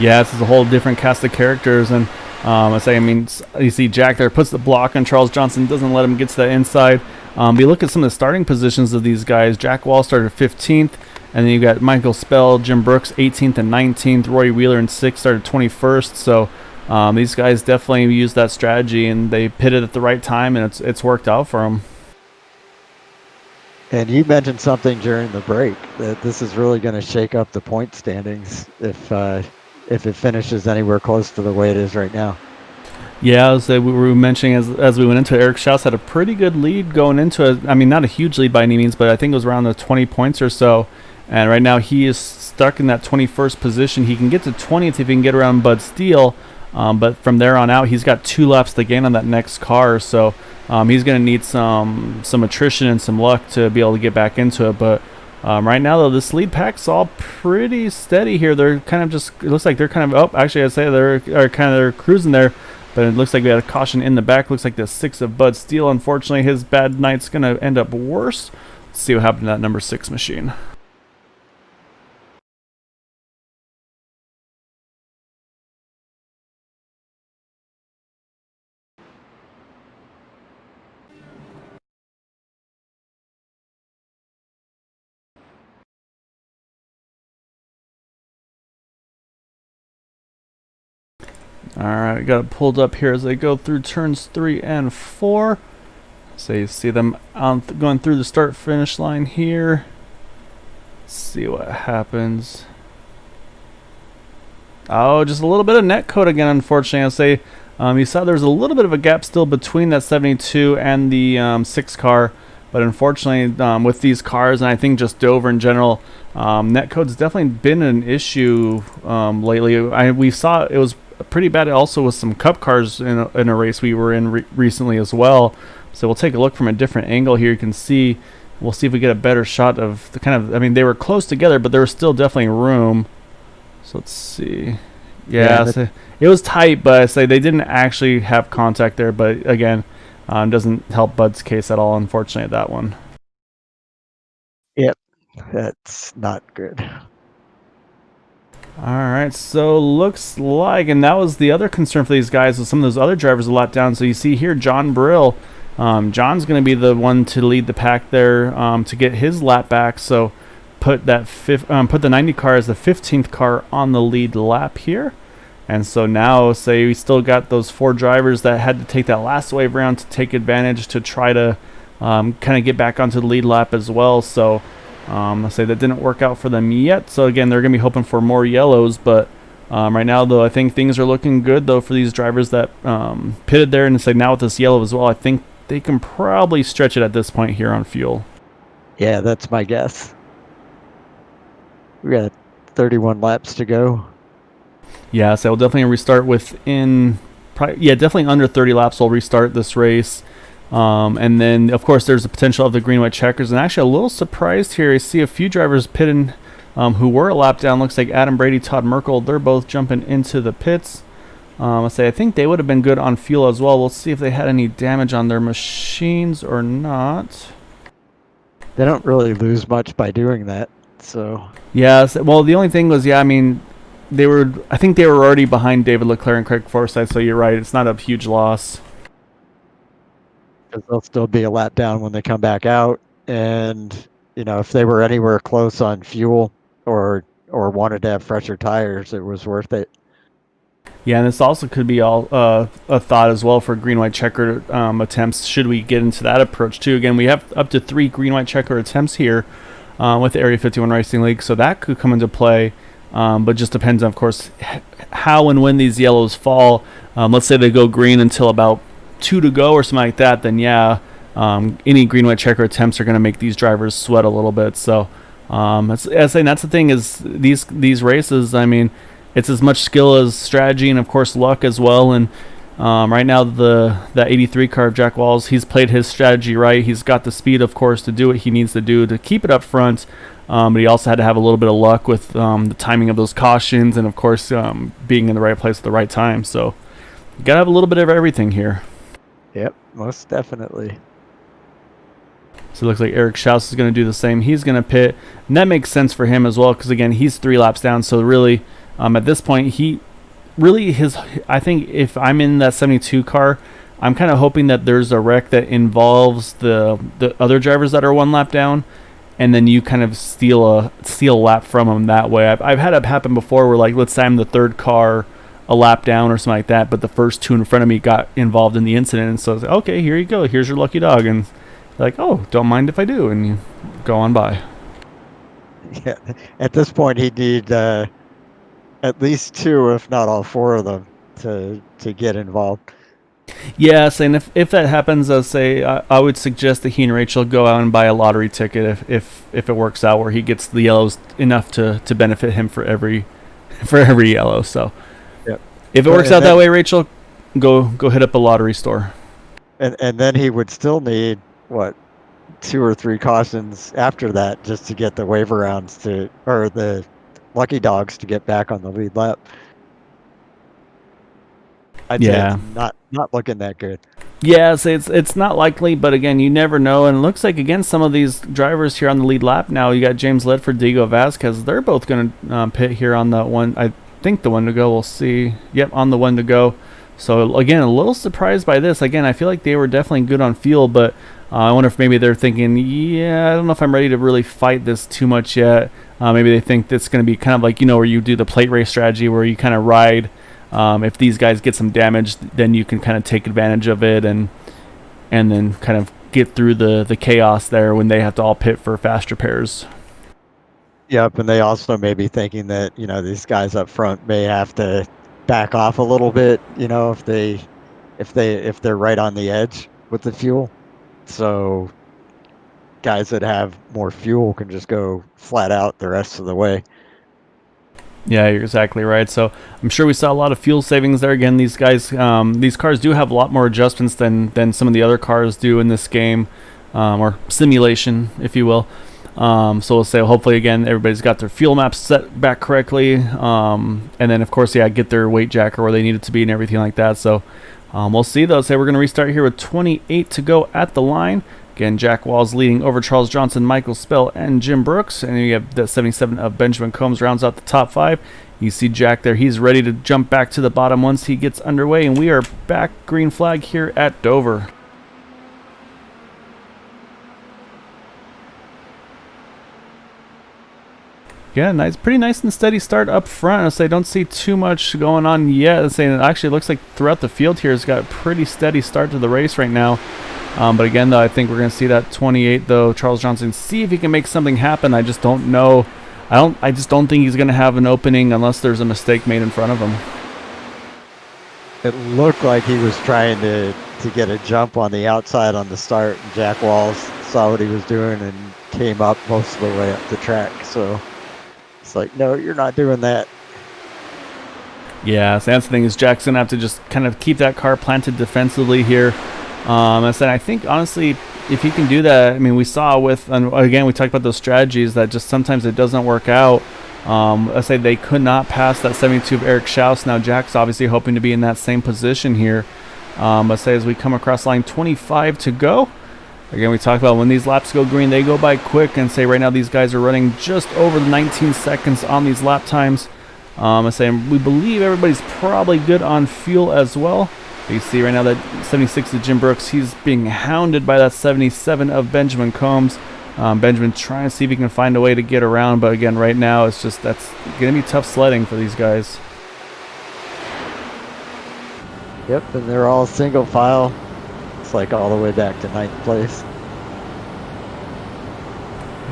Yeah, this is a whole different cast of characters, and I mean, you see Jack there puts the block on Charles Johnson, doesn't let him get to the inside. But you look at some of the starting positions of these guys. Jack Wall started 15th, and then you got Michael Spell, Jim Brooks 18th and 19th, Roy Wheeler in 6th started 21st. So these guys definitely used that strategy, and they pitted at the right time, and it's worked out for them. And you mentioned something during the break that this is really going to shake up the point standings if it finishes anywhere close to the way it is right now. Yeah, as we were mentioning as we went into it, Eric Schaus had a pretty good lead going into it. I mean, not a huge lead by any means, but I think it was around the 20 points or so. And right now he is stuck in that 21st position. He can get to 20th if he can get around Bud Steele. But from there on out, he's got 2 laps to gain on that next car. So he's going to need some attrition and some luck to be able to get back into it. But right now, though, this lead pack's all pretty steady here. They're kind of just, it looks like they're kind of, actually, I'd say they're cruising there. But it looks like we had a caution in the back. Looks like the 6 of Bud Steele. Unfortunately, his bad night's going to end up worse. Let's see what happened to that number 6 machine. Alright, got it pulled up here as they go through turns 3 and 4. So you see them going through the start-finish line here. Let's see what happens. Oh, just a little bit of net code again, unfortunately. I'll say you saw there's a little bit of a gap still between that 72 and the 6 car. But unfortunately, with these cars, and I think just Dover in general, netcode's definitely been an issue lately. We saw it was pretty bad also with some cup cars in a race we were in recently as well. So we'll take a look from a different angle here. You can see, we'll see if we get a better shot of the kind of, I mean, they were close together, but there was still definitely room. So let's see. Yeah, so it was tight, but I say they didn't actually have contact there. But again, doesn't help Bud's case at all, unfortunately, at that one. Yep, that's not good. All right, so looks like, and that was the other concern for these guys, was some of those other drivers a lot down. So you see here, John Brill. John's going to be the one to lead the pack there to get his lap back. So put that put the 90 car as the 15th car on the lead lap here. And so now, say we still got those 4 drivers that had to take that last wave round to take advantage to try to kind of get back onto the lead lap as well. So let's say that didn't work out for them yet. So again, they're going to be hoping for more yellows. But right now, though, I think things are looking good, though, for these drivers that pitted there. And say now with this yellow as well, I think they can probably stretch it at this point here on fuel. Yeah, that's my guess. We got 31 laps to go. Yeah, so we'll definitely restart within, definitely under 30 laps. We'll restart this race. And then, of course, there's the potential of the green white checkers. And actually, a little surprised here. I see a few drivers pitting who were a lap down. Looks like Adam Brady, Todd Merkel, they're both jumping into the pits. I think they would have been good on fuel as well. We'll see if they had any damage on their machines or not. They don't really lose much by doing that. So yeah, well, the only thing was, I mean, I think they were already behind David Leclerc and Craig Forsyth, so you're right, it's not a huge loss. Because they'll still be a lap down when they come back out. and if they were anywhere close on fuel or wanted to have fresher tires, it was worth it. Yeah, and this also could be all a thought as well for green white checker attempts. Should we get into that approach too? Again, we have up to 3 green white checker attempts here with the Area 51 Racing League, so that could come into play. But just depends, of course, how and when these yellows fall. Let's say they go green until about 2 to go or something like that. Then yeah, any green white checker attempts are going to make these drivers sweat a little bit. So that's the thing is these races. I mean, it's as much skill as strategy and of course luck as well. And right now that 83 car of Jack Walls, he's played his strategy right. He's got the speed, of course, to do what he needs to do to keep it up front. But he also had to have a little bit of luck with the timing of those cautions and of course being in the right place at the right time. So you gotta have a little bit of everything here. Yep, most definitely. So it looks like Eric Schaus is going to do the same. He's going to pit, and that makes sense for him as well because again he's 3 laps down. So really, at this point, I think if I'm in that 72 car, I'm kind of hoping that there's a wreck that involves the other drivers that are 1 lap down, and then you kind of steal a lap from them that way. I've had it happen before where, like, let's say I'm the 3rd car a lap down or something like that, but the first 2 in front of me got involved in the incident, and so I was like, okay, here you go, here's your lucky dog, and like, oh, don't mind if I do, and you go on by. Yeah, at this point he'd need at least 2, if not all 4 of them to get involved. Yes, and if that happens, I would suggest that he and Rachel go out and buy a lottery ticket if it works out where he gets the yellows enough to benefit him for every yellow. So yep. If it works out that way, Rachel, go hit up a lottery store. And then he would still need what 2 or 3 cautions after that just to get the waiver rounds or the lucky dogs to get back on the lead lap. I'd say it's not looking that good. Yeah, so it's not likely, but again, you never know. And it looks like again some of these drivers here on the lead lap now. You got James Ledford, Diego Vasquez. They're both going to pit here on the one. I think the 1 to go. We'll see. Yep, on the 1 to go. So again, a little surprised by this. Again, I feel like they were definitely good on fuel, but I wonder if maybe they're thinking, yeah, I don't know if I'm ready to really fight this too much yet. Maybe they think that's going to be kind of like, where you do the plate race strategy where you kind of ride. If these guys get some damage, then you can kind of take advantage of it and then kind of get through the chaos there when they have to all pit for fast repairs. Yep, and they also may be thinking that, these guys up front may have to back off a little bit, if they're right on the edge with the fuel. So guys that have more fuel can just go flat out the rest of the way. Yeah, you're exactly right. So I'm sure we saw a lot of fuel savings there. Again, these guys, these cars do have a lot more adjustments than some of the other cars do in this game, or simulation, if you will. So we'll say hopefully again everybody's got their fuel maps set back correctly, and then of course get their weight jacker where they need it to be and everything like that. So we'll see though. Say we're going to restart here with 28 to go at the line. Again, Jack Walls leading over Charles Johnson, Michael Spell, and Jim Brooks. And then you have the 77 of Benjamin Combs rounds out the top 5. You see Jack there. He's ready to jump back to the bottom once he gets underway. And we are back green flag here at Dover. Yeah, nice, pretty nice and steady start up front. I don't see too much going on yet. It actually looks like throughout the field here has got a pretty steady start to the race right now. But again, though, I think we're going to see that 28, though, Charles Johnson, see if he can make something happen. I just don't know. I just don't think he's going to have an opening unless there's a mistake made in front of him. It looked like he was trying to get a jump on the outside on the start, and Jack Walls saw what he was doing and came up most of the way up the track. So it's like, no, you're not doing that. Yeah, so that's the thing is Jack's going to have to just kind of keep that car planted defensively here. I think, honestly, if he can do that, I mean, we saw again, we talked about those strategies that just sometimes it doesn't work out. They could not pass that 72 of Eric Schaus. Now, Jack's obviously hoping to be in that same position here. As we come across line 25 to go. Again, we talked about when these laps go green, they go by quick, and right now these guys are running just over 19 seconds on these lap times. We believe everybody's probably good on fuel as well. You see right now that 76 of Jim Brooks, he's being hounded by that 77 of Benjamin Combs. Benjamin trying to see if he can find a way to get around, but again, right now, it's just that's going to be tough sledding for these guys. Yep, and they're all single file. It's like all the way back to 9th place.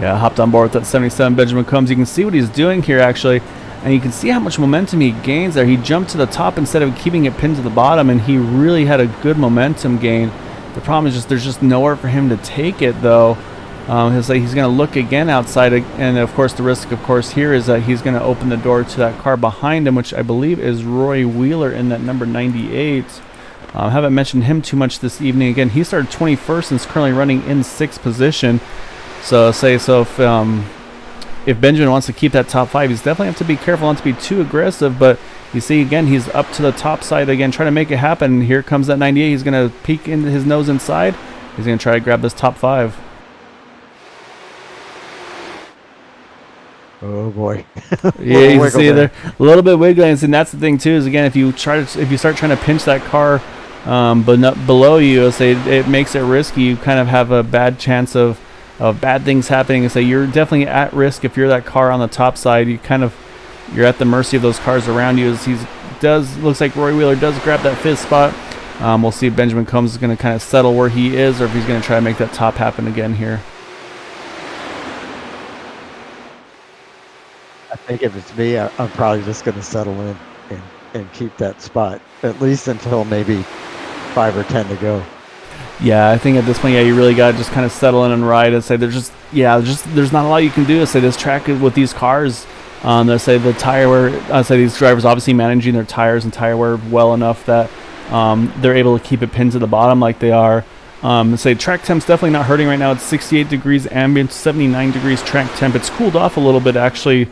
Yeah, hopped on board with that 77 Benjamin Combs. You can see what he's doing here, actually. And you can see how much momentum he gains there. He jumped to the top instead of keeping it pinned to the bottom, and he really had a good momentum gain. The problem is just there's just nowhere for him to take it, though. He's going to look again outside, and of course the risk, of course, here is that he's going to open the door to that car behind him, which I believe is Roy Wheeler in that number 98. Haven't mentioned him too much this evening. Again, he started 21st and is currently running in 6th position. So if Benjamin wants to keep that top 5, he's definitely have to be careful not to be too aggressive. But you see, again, he's up to the top side again, trying to make it happen. Here comes that 98. He's going to peek into his nose inside. He's going to try to grab this top 5. Oh boy! Yeah, you can see there a little bit wiggling, and that's the thing too. Is again, if you start trying to pinch that car, but not below you, it makes it risky. You kind of have a bad chance of bad things happening. And say you're definitely at risk if you're that car on the top side. You're at the mercy of those cars around you. As looks like Roy Wheeler does grab that 5th spot. We'll see if Benjamin Combs is going to kind of settle where he is, or if he's going to try to make that top happen again here. I think if it's me, I'm probably just going to settle in and keep that spot, at least until maybe 5 or 10 to go. Yeah, I think at this point, you really got to just kind of settle in and ride and say there's not a lot you can do. Say this track with these cars, let's say the tire wear, say these drivers obviously managing their tires and tire wear well enough that they're able to keep it pinned to the bottom like they are. Say track temp's definitely not hurting right now. It's 68 degrees ambient, 79 degrees track temp. It's cooled off a little bit actually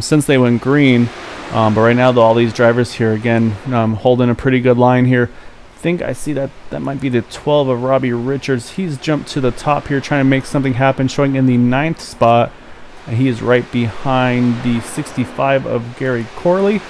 since they went green. But right now, though, all these drivers here, again, holding a pretty good line here. I think I see that might be the 12 of Robbie Richards. He's jumped to the top here, trying to make something happen, showing in the 9th spot. And he is right behind the 65 of Gary Corley.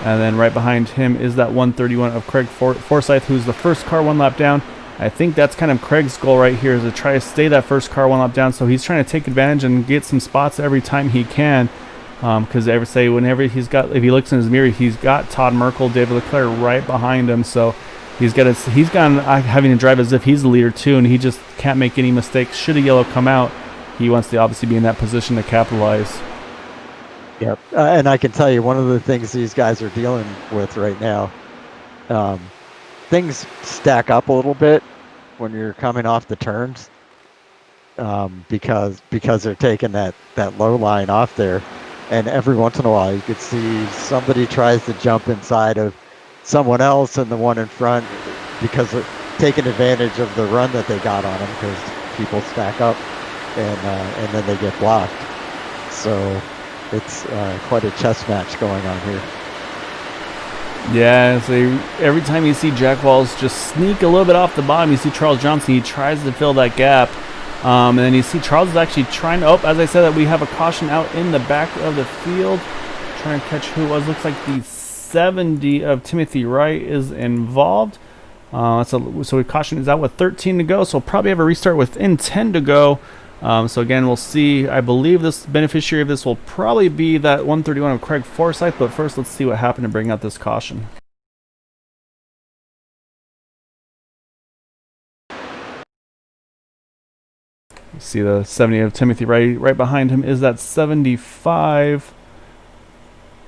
And then right behind him is that 131 of Craig Forsyth, who's the first car 1 lap down. I think that's kind of Craig's goal right here, is to try to stay that first car 1 lap down. So he's trying to take advantage and get some spots every time he can. Because whenever if he looks in his mirror, he's got Todd Merkel, David Leclerc right behind him. So he's gone having to drive as if he's the leader too, and he just can't make any mistakes. Should a yellow come out, he wants to obviously be in that position to capitalize. Yep, and I can tell you one of the things these guys are dealing with right now, things stack up a little bit when you're coming off the turns, because they're taking that low line off there. And every once in a while, you could see somebody tries to jump inside of someone else, and the one in front, because they're taking advantage of the run that they got on them, because people stack up, and then they get blocked. So it's quite a chess match going on here. Yeah, so every time you see Jack Walls just sneak a little bit off the bottom, you see Charles Johnson. He tries to fill that gap. And then you see Charles is actually trying to, as I said, that we have a caution out in the back of the field. Trying to catch who it was. Looks like the 70 of Timothy Wright is involved. So we caution is out with 13 to go. So we'll probably have a restart within 10 to go. So again, we'll see. I believe this beneficiary of this will probably be that 131 of Craig Forsyth. But first, let's see what happened to bring out this caution. See the 70 of Timothy Wright. Right behind him is that 75.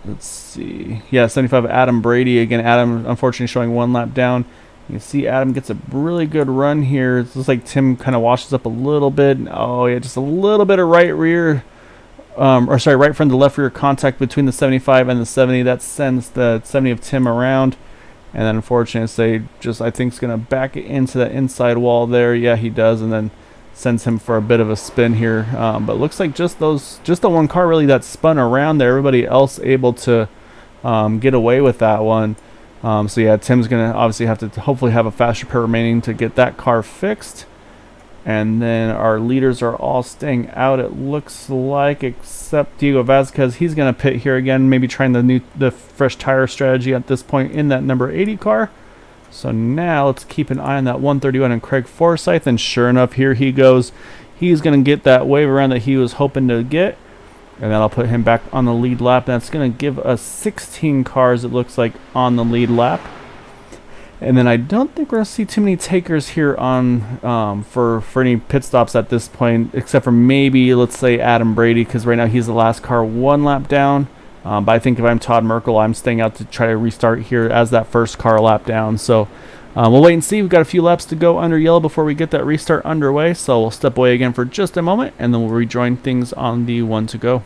Let's see. Yeah, 75 of Adam Brady. Again, Adam unfortunately showing 1 lap down. You see Adam gets a really good run here. It looks like Tim kind of washes up a little bit. Oh, yeah, just a little bit of right front to left rear contact between the 75 and the 70. That sends the 70 of Tim around. And then unfortunately, I think is going to back it into that inside wall there. Yeah, he does. And then sends him for a bit of a spin here, but looks like just the one car really that spun around there. Everybody else able to get away with that one. So yeah, Tim's gonna obviously have to hopefully have a fast repair remaining to get that car fixed. And then our leaders are all staying out, it looks like, except Diego Vasquez. He's gonna pit here again, maybe trying the fresh tire strategy at this point in that number 80 car. So now let's keep an eye on that 131 and Craig Forsyth, and sure enough, here he goes. He's going to get that wave around that he was hoping to get, and that'll put him back on the lead lap. That's going to give us 16 cars, it looks like, on the lead lap. And then I don't think we're going to see too many takers here on for any pit stops at this point, except for maybe, let's say, Adam Brady, because right now he's the last car one lap down. But I think if I'm Todd Merkel, I'm staying out to try to restart here as that first car lap down. So we'll wait and see. We've got a few laps to go under yellow before we get that restart underway. So we'll step away again for just a moment, and then we'll rejoin things on the one to go.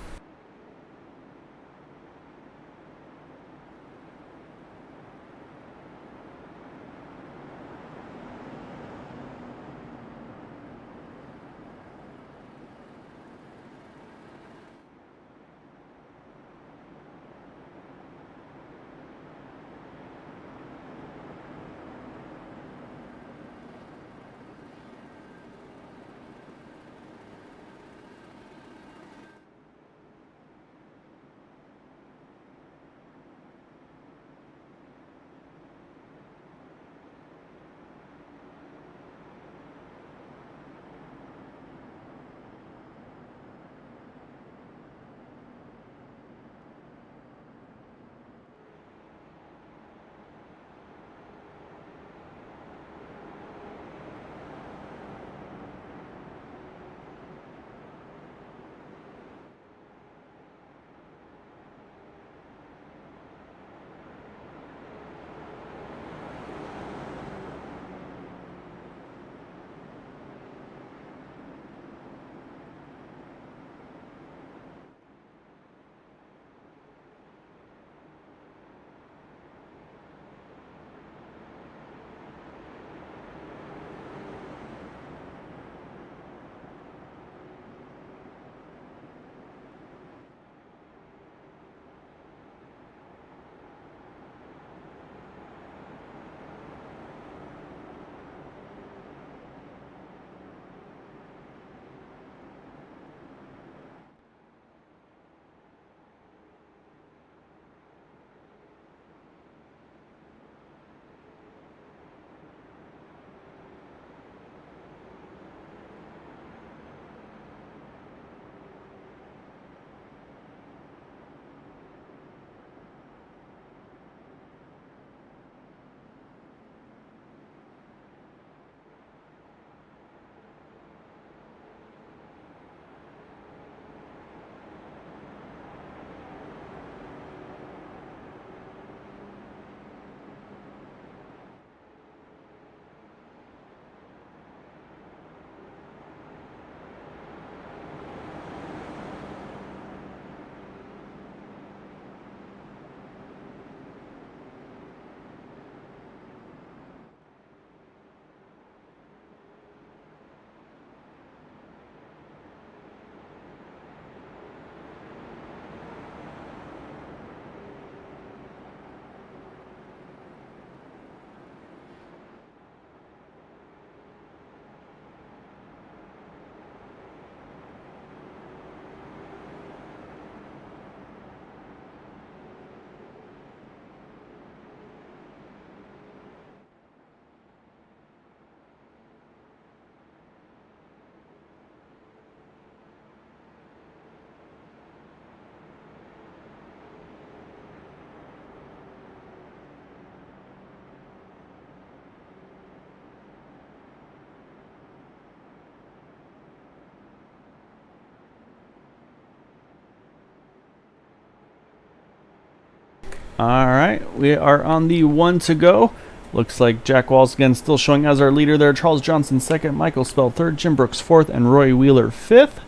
Alright, we are on the one to go. Looks like Jack Walls again still showing as our leader there. Charles Johnson second, Michael Spell third, Jim Brooks fourth, and Roy Wheeler fifth.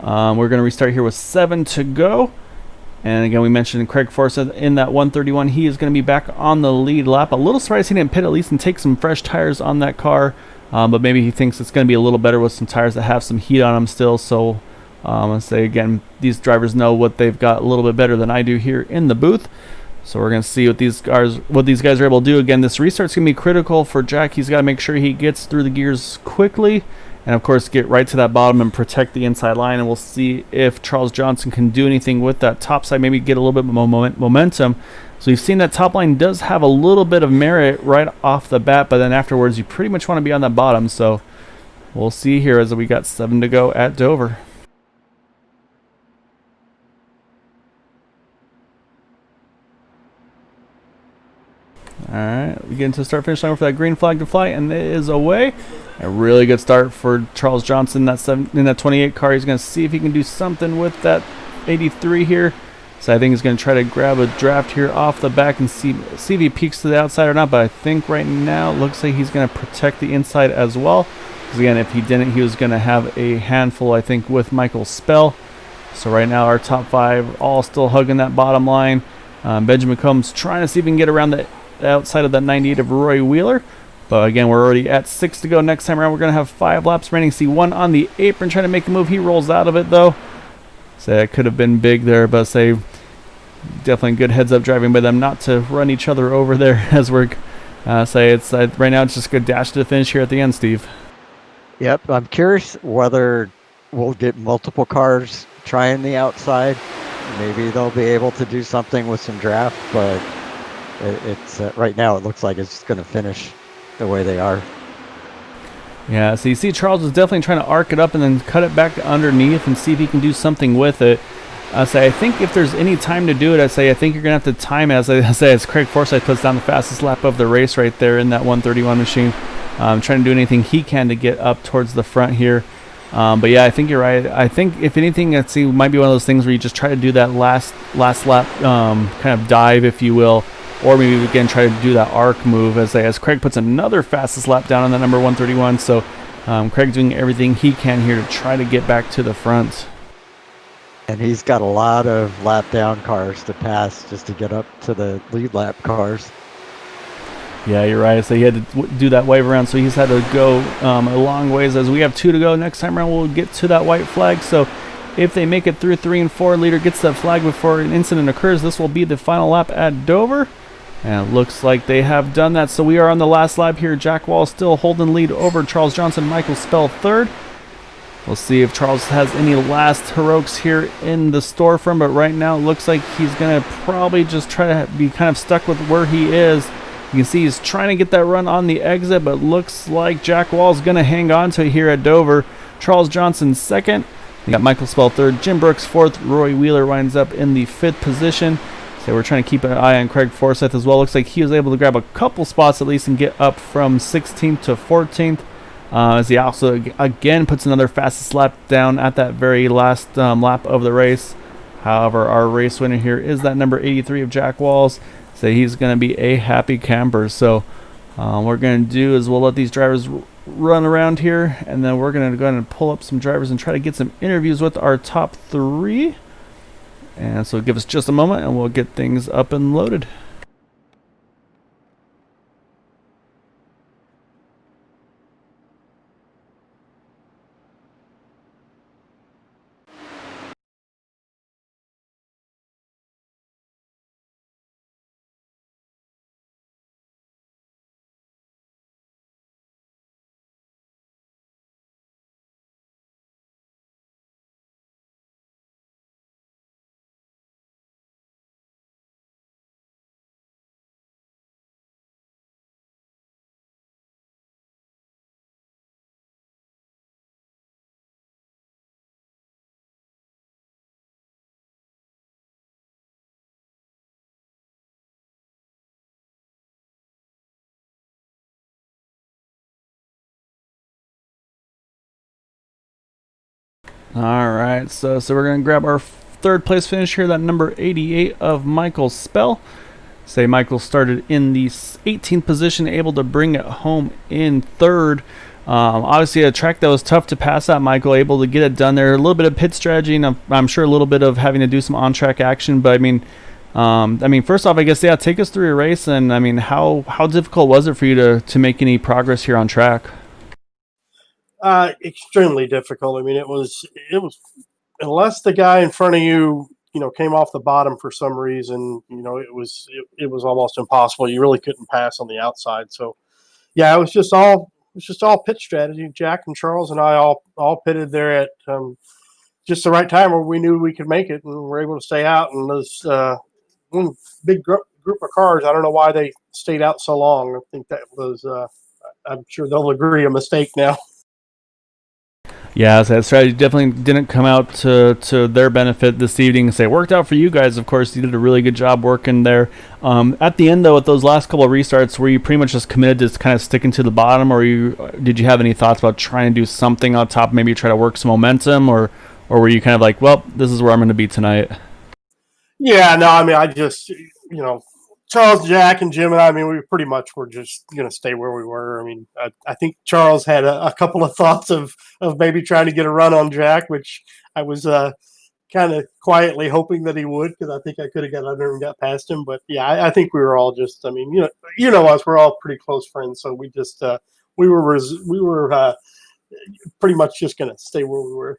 We're going to restart here with 7 to go. And again, we mentioned Craig Forsyth in that 131. He is going to be back on the lead lap. A little surprised he didn't pit at least and take some fresh tires on that car. But maybe he thinks it's going to be a little better with some tires that have some heat on them still. So I'll say again, these drivers know what they've got a little bit better than I do here in the booth. So we're going to see what these guys are able to do. Again, this restart's going to be critical for Jack. He's got to make sure he gets through the gears quickly. And, of course, get right to that bottom and protect the inside line. And we'll see if Charles Johnson can do anything with that top side. Maybe get a little bit more momentum. So you've seen that top line does have a little bit of merit right off the bat, but then afterwards you pretty much want to be on the bottom. So we'll see here as we got 7 to go at Dover. Alright, we get into the start finish line for that green flag to fly, and it is away. A really good start for Charles Johnson in that 28 car. He's going to see if he can do something with that 83 here. So I think he's going to try to grab a draft here off the back and see if he peeks to the outside or not. But I think right now it looks like he's going to protect the inside as well. Because again, if he didn't, he was going to have a handful, I think, with Michael Spell. So right now our top 5 all still hugging that bottom line. Benjamin Combs trying to see if he can get around the outside of that 98 of Roy Wheeler. But again, we're already at 6 to go. Next time around, we're going to have 5 laps remaining. See one on the apron trying to make a move. He rolls out of it, though. So that could have been big there, but say definitely good heads-up driving by them not to run each other over there as we're say it's right now it's just a good dash to the finish here at the end, Steve. Yep, I'm curious whether we'll get multiple cars trying the outside. Maybe they'll be able to do something with some draft, but it's right now it looks like it's just going to finish the way they are. Yeah, so you see Charles is definitely trying to arc it up and then cut it back underneath and see if he can do something with it. I think if there's any time to do it, I think you're going to have to time it. As Craig Forsyth puts down the fastest lap of the race right there in that 131 machine. Trying to do anything he can to get up towards the front here. But yeah, I think you're right. I think if anything, it might be one of those things where you just try to do that last lap kind of dive, if you will. Or maybe again try to do that arc move as Craig puts another fastest lap down on the number 131. So Craig's doing everything he can here to try to get back to the front. And he's got a lot of lap down cars to pass just to get up to the lead lap cars. Yeah, you're right. So he had to do that wave around. So he's had to go a long ways. As we have 2 to go, next time around we'll get to that white flag. So if they make it through 3 and 4, leader gets that flag before an incident occurs. This will be the final lap at Dover. And it looks like they have done that. So we are on the last lap here. Jack Wall still holding lead over Charles Johnson. Michael Spell third. We'll see if Charles has any last heroics here in the store for him. But right now it looks like he's going to probably just try to be kind of stuck with where he is. You can see he's trying to get that run on the exit. But looks like Jack Wall's going to hang on to it here at Dover. Charles Johnson second. You got Michael Spell third. Jim Brooks fourth. Roy Wheeler winds up in the 5th position. So we're trying to keep an eye on Craig Forsyth as well. Looks like he was able to grab a couple spots at least and get up from 16th to 14th. As he also again puts another fastest lap down at that very last lap of the race. However, our race winner here is that number 83 of Jack Walls. So he's going to be a happy camper. So what we're going to do is we'll let these drivers run around here, and then we're going to go ahead and pull up some drivers and try to get some interviews with our top 3. And so give us just a moment and we'll get things up and loaded. Alright, so we're going to grab our 3rd place finish here, that number 88 of Michael Spell. Say Michael started in the 18th position, able to bring it home in 3rd. Obviously a track that was tough to pass out. Michael able to get it done there. A little bit of pit strategy, and I'm sure a little bit of having to do some on-track action. But I mean, first off, I guess take us through your race, and I mean, how difficult was it for you to make any progress here on track? Extremely difficult. I mean, it was unless the guy in front of you, came off the bottom for some reason, it was almost impossible. You really couldn't pass on the outside. So, yeah, it was just all pit strategy. Jack and Charles and I all pitted there at just the right time where we knew we could make it, and we were able to stay out. And those one big group group of cars. I don't know why they stayed out so long. I think that was, I'm sure they'll agree, a mistake now. Yeah, so that strategy definitely didn't come out to their benefit this evening. So it worked out for you guys, of course. You did a really good job working there. At the end, though, with those last couple of restarts, were you pretty much just committed to kind of sticking to the bottom, or did you have any thoughts about trying to do something on top, maybe try to work some momentum, or were you kind of like, well, this is where I'm going to be tonight? Yeah, no, I mean, I just, Charles, Jack, and Jim and I mean, we pretty much were just going to stay where we were. I mean, I think Charles had a couple of thoughts of maybe trying to get a run on Jack, which I was kind of quietly hoping that he would, because I think I could have got under and got past him. But yeah, I think we were all just, I mean, you know us, we're all pretty close friends, so we just we were pretty much just going to stay where we were.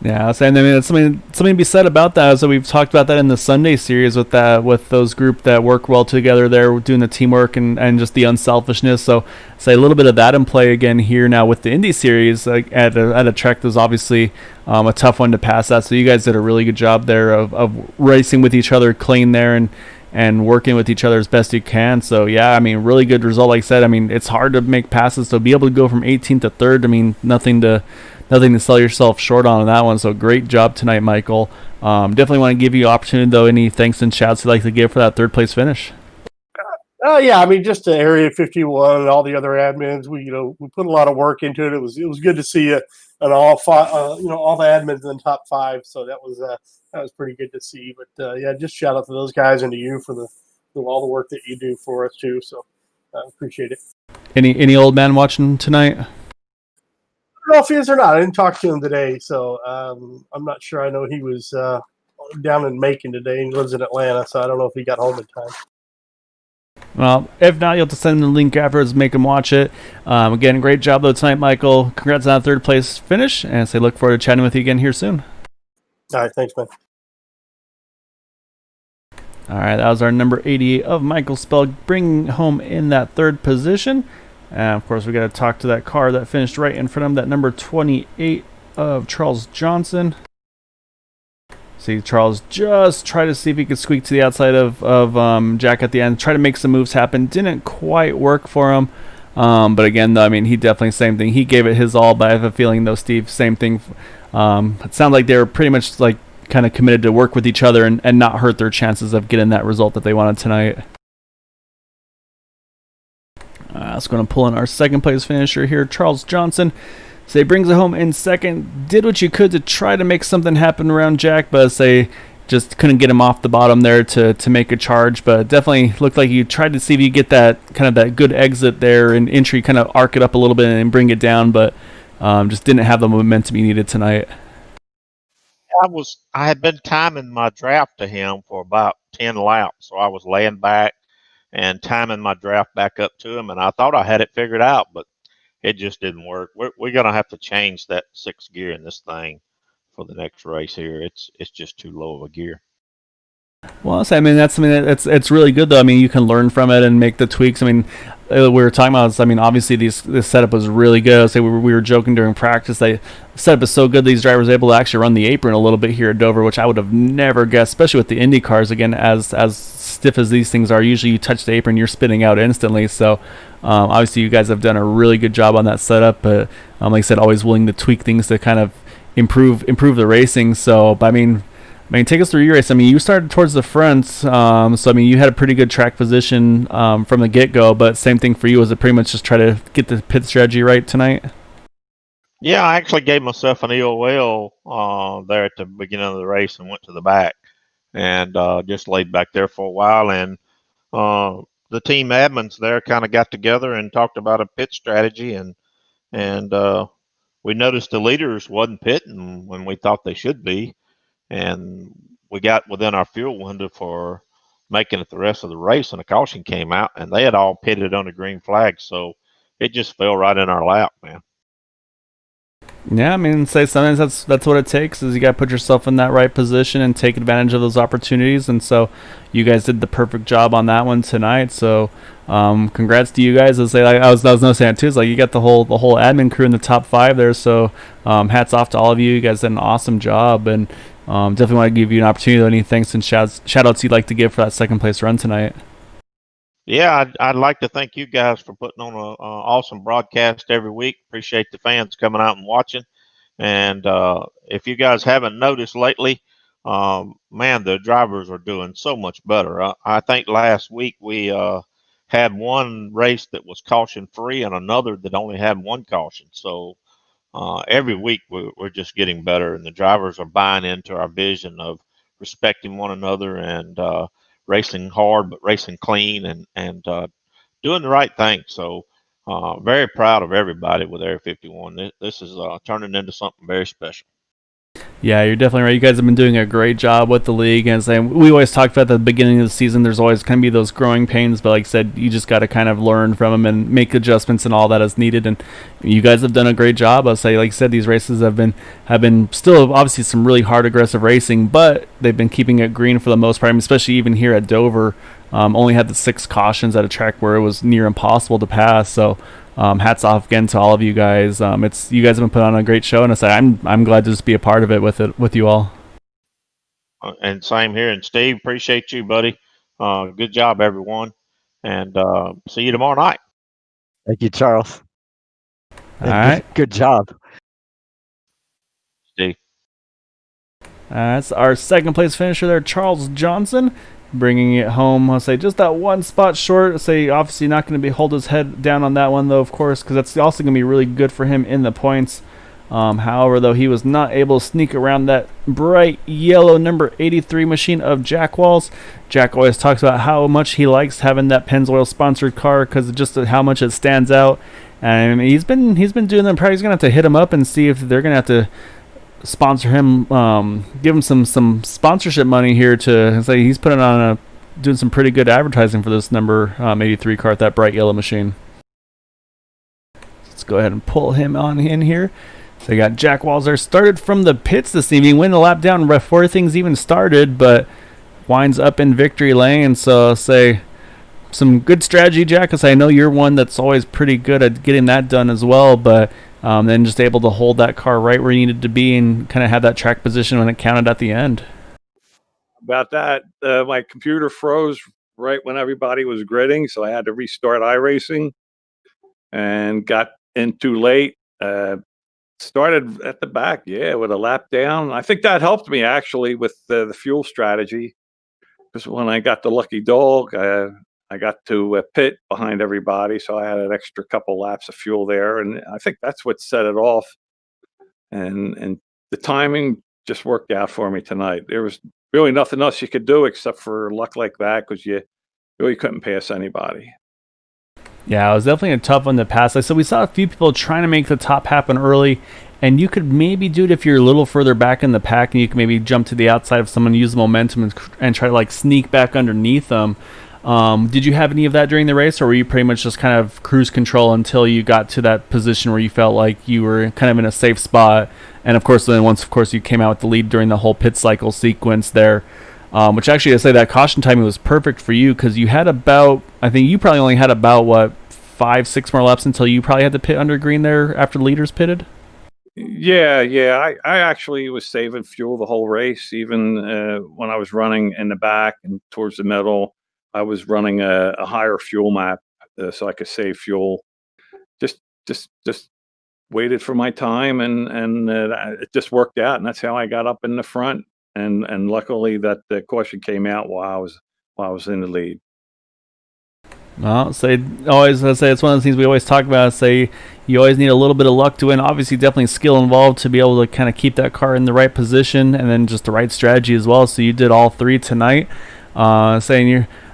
Yeah, I mean, it's something to be said about that. So we've talked about that in the Sunday series with those group that work well together. They're doing the teamwork and just the unselfishness. So say a little bit of that in play again here now with the Indy series at a track that's obviously a tough one to pass that. So you guys did a really good job there of racing with each other clean there and working with each other as best you can. So yeah, I mean, really good result. Like I said, I mean, it's hard to make passes, so be able to go from 18th to 3rd, I mean, nothing to sell yourself short on that one. So great job tonight, Michael. Definitely want to give you opportunity, though. Any thanks and shouts you'd like to give for that 3rd place finish? Yeah, I mean, just to Area 51 and all the other admins, we put a lot of work into it. It was good to see it, and all five, all the admins in the top 5. So that was pretty good to see. But yeah, just shout out to those guys and to you for all the work that you do for us too. So appreciate it. Any old man watching tonight? I don't know if he is or not. I didn't talk to him today, so I'm not sure. I know he was down in Macon today. He lives in Atlanta, so I don't know if he got home in time. Well, if not, you'll have to send him the link afterwards, make him watch it. Again, great job, though, tonight, Michael. Congrats on that 3rd place finish, and I look forward to chatting with you again here soon. All right, thanks, man. All right, that was our number 88 of Michael Spell, bringing home in that 3rd position. And, of course, we got to talk to that car that finished right in front of him, that number 28 of Charles Johnson. See, Charles just tried to see if he could squeak to the outside of Jack at the end, try to make some moves happen. Didn't quite work for him. But again, though, I mean, he definitely same thing. He gave it his all, but I have a feeling, though, Steve, same thing. It sounded like they were pretty much like kind of committed to work with each other and not hurt their chances of getting that result that they wanted tonight. That's going to pull in our 2nd place finisher here, Charles Johnson. So he brings it home in 2nd. Did what you could to try to make something happen around Jack, but just couldn't get him off the bottom there to make a charge. But definitely looked like you tried to see if you get that kind of that good exit there and entry, kind of arc it up a little bit and bring it down, but just didn't have the momentum you needed tonight. I had been timing my draft to him for about 10 laps, so I was laying back and timing my draft back up to him, and I thought I had it figured out, but it just didn't work. We're going to have to change that 6th gear in this thing for the next race here. It's just too low of a gear. Well, I mean, that's something it's really good, though. I mean, you can learn from it and make the tweaks. I mean, we were talking about, I mean, obviously this setup was really good. We were joking during practice. The setup is so good these drivers are able to actually run the apron a little bit here at Dover, which I would have never guessed, especially with the Indy cars, again, as stiff as these things are. Usually you touch the apron, you're spitting out instantly. So obviously you guys have done a really good job on that setup, but like I said, always willing to tweak things to kind of improve the racing. So, but I mean, take us through your race. I mean, you started towards the front, so I mean, you had a pretty good track position from the get-go, but same thing for you. Was it pretty much just try to get the pit strategy right tonight? Yeah, I actually gave myself an EOL there at the beginning of the race and went to the back and just laid back there for a while. And the team admins there kind of got together and talked about a pit strategy, and we noticed the leaders wasn't pitting when we thought they should be. And we got within our fuel window for making it the rest of the race, and a caution came out, and they had all pitted on a green flag, so it just fell right in our lap, man. Yeah, I mean, sometimes that's what it takes, is you got to put yourself in that right position and take advantage of those opportunities. And so you guys did the perfect job on that one tonight. So congrats to you guys. I was noticing that too. It's like you got the whole admin crew in the top 5 there. So hats off to all of you. You guys did an awesome job. And Definitely want to give you an opportunity. Any thanks and shout outs you'd like to give for that second place run tonight? Yeah, I'd like to thank you guys for putting on an awesome broadcast every week. Appreciate the fans coming out and watching. And if you guys haven't noticed lately, man, the drivers are doing so much better. I think last week we had one race that was caution free and another that only had one caution. So every week we're just getting better, and the drivers are buying into our vision of respecting one another and racing hard but racing clean and doing the right thing. So very proud of everybody with Area 51. This is turning into something very special. Yeah, you're definitely right. You guys have been doing a great job with the league, and we always talked about at the beginning of the season. There's always going to be those growing pains, but like I said, you just got to kind of learn from them and make adjustments and all that as needed. And you guys have done a great job. I'll say, like I said, these races have been still obviously some really hard, aggressive racing, but they've been keeping it green for the most part. I mean, especially even here at Dover, only had the 6 cautions at a track where it was near impossible to pass. So. Hats off again to all of you guys. It's you guys have been putting on a great show, and I'm glad to just be a part of it with you all. And same here. And Steve, appreciate you, buddy. Good job, everyone. And see you tomorrow night. Thank you, Charles. All right. Good job. Steve. That's our second place finisher there, Charles Johnson, bringing it home. I'll say just that one spot short. I'll say obviously not going to hold his head down on that one though, of course, because that's also going to be really good for him in the points. However, though, he was not able to sneak around that bright yellow number 83 machine of Jack Wall's. Jack always talks about how much he likes having that Pennzoil sponsored car because of just how much it stands out. And he's been doing them. Probably he's going to have to hit him up and see if they're going to have to sponsor him, give him some sponsorship money here to say he's putting on doing some pretty good advertising for this number 83 car at that bright yellow machine. Let's go ahead and pull him on in here. So you got Jack Walzer started from the pits this evening, went a lap down before things even started, but winds up in victory lane. So I'll say some good strategy, Jack, because I know you're one that's always pretty good at getting that done as well, but then just able to hold that car right where you needed to be and kind of have that track position when it counted at the end. About that, my computer froze right when everybody was gridding, so I had to restart iRacing and got in too late. Started at the back, with a lap down. I think that helped me actually with the fuel strategy, because when I got the lucky dog, I got to pit behind everybody, so I had an extra couple laps of fuel there, and I think that's what set it off. And the timing just worked out for me tonight. There was really nothing else you could do except for luck like that, because you really couldn't pass anybody. Yeah, it was definitely a tough one to pass. So we saw a few people trying to make the top happen early, and you could maybe do it if you're a little further back in the pack, and you can maybe jump to the outside of someone, use the momentum, and try to like sneak back underneath them. Did you have any of that during the race, or were you pretty much just kind of cruise control until you got to that position where you felt like you were kind of in a safe spot? And of course, then once you came out with the lead during the whole pit cycle sequence there, which actually I say that caution timing was perfect for you because you had I think you probably only had about 5-6 more laps until you probably had to pit under green there after the leaders pitted. Yeah. I actually was saving fuel the whole race, even when I was running in the back and towards the middle. I was running a higher fuel map so I could save fuel. Just waited for my time, and it just worked out, and that's how I got up in the front. And luckily that the caution came out while I was in the lead. Well, let's say it's one of the things we always talk about. Say you always need a little bit of luck to win. Obviously, definitely skill involved to be able to kind of keep that car in the right position, and then just the right strategy as well. So you did all three tonight.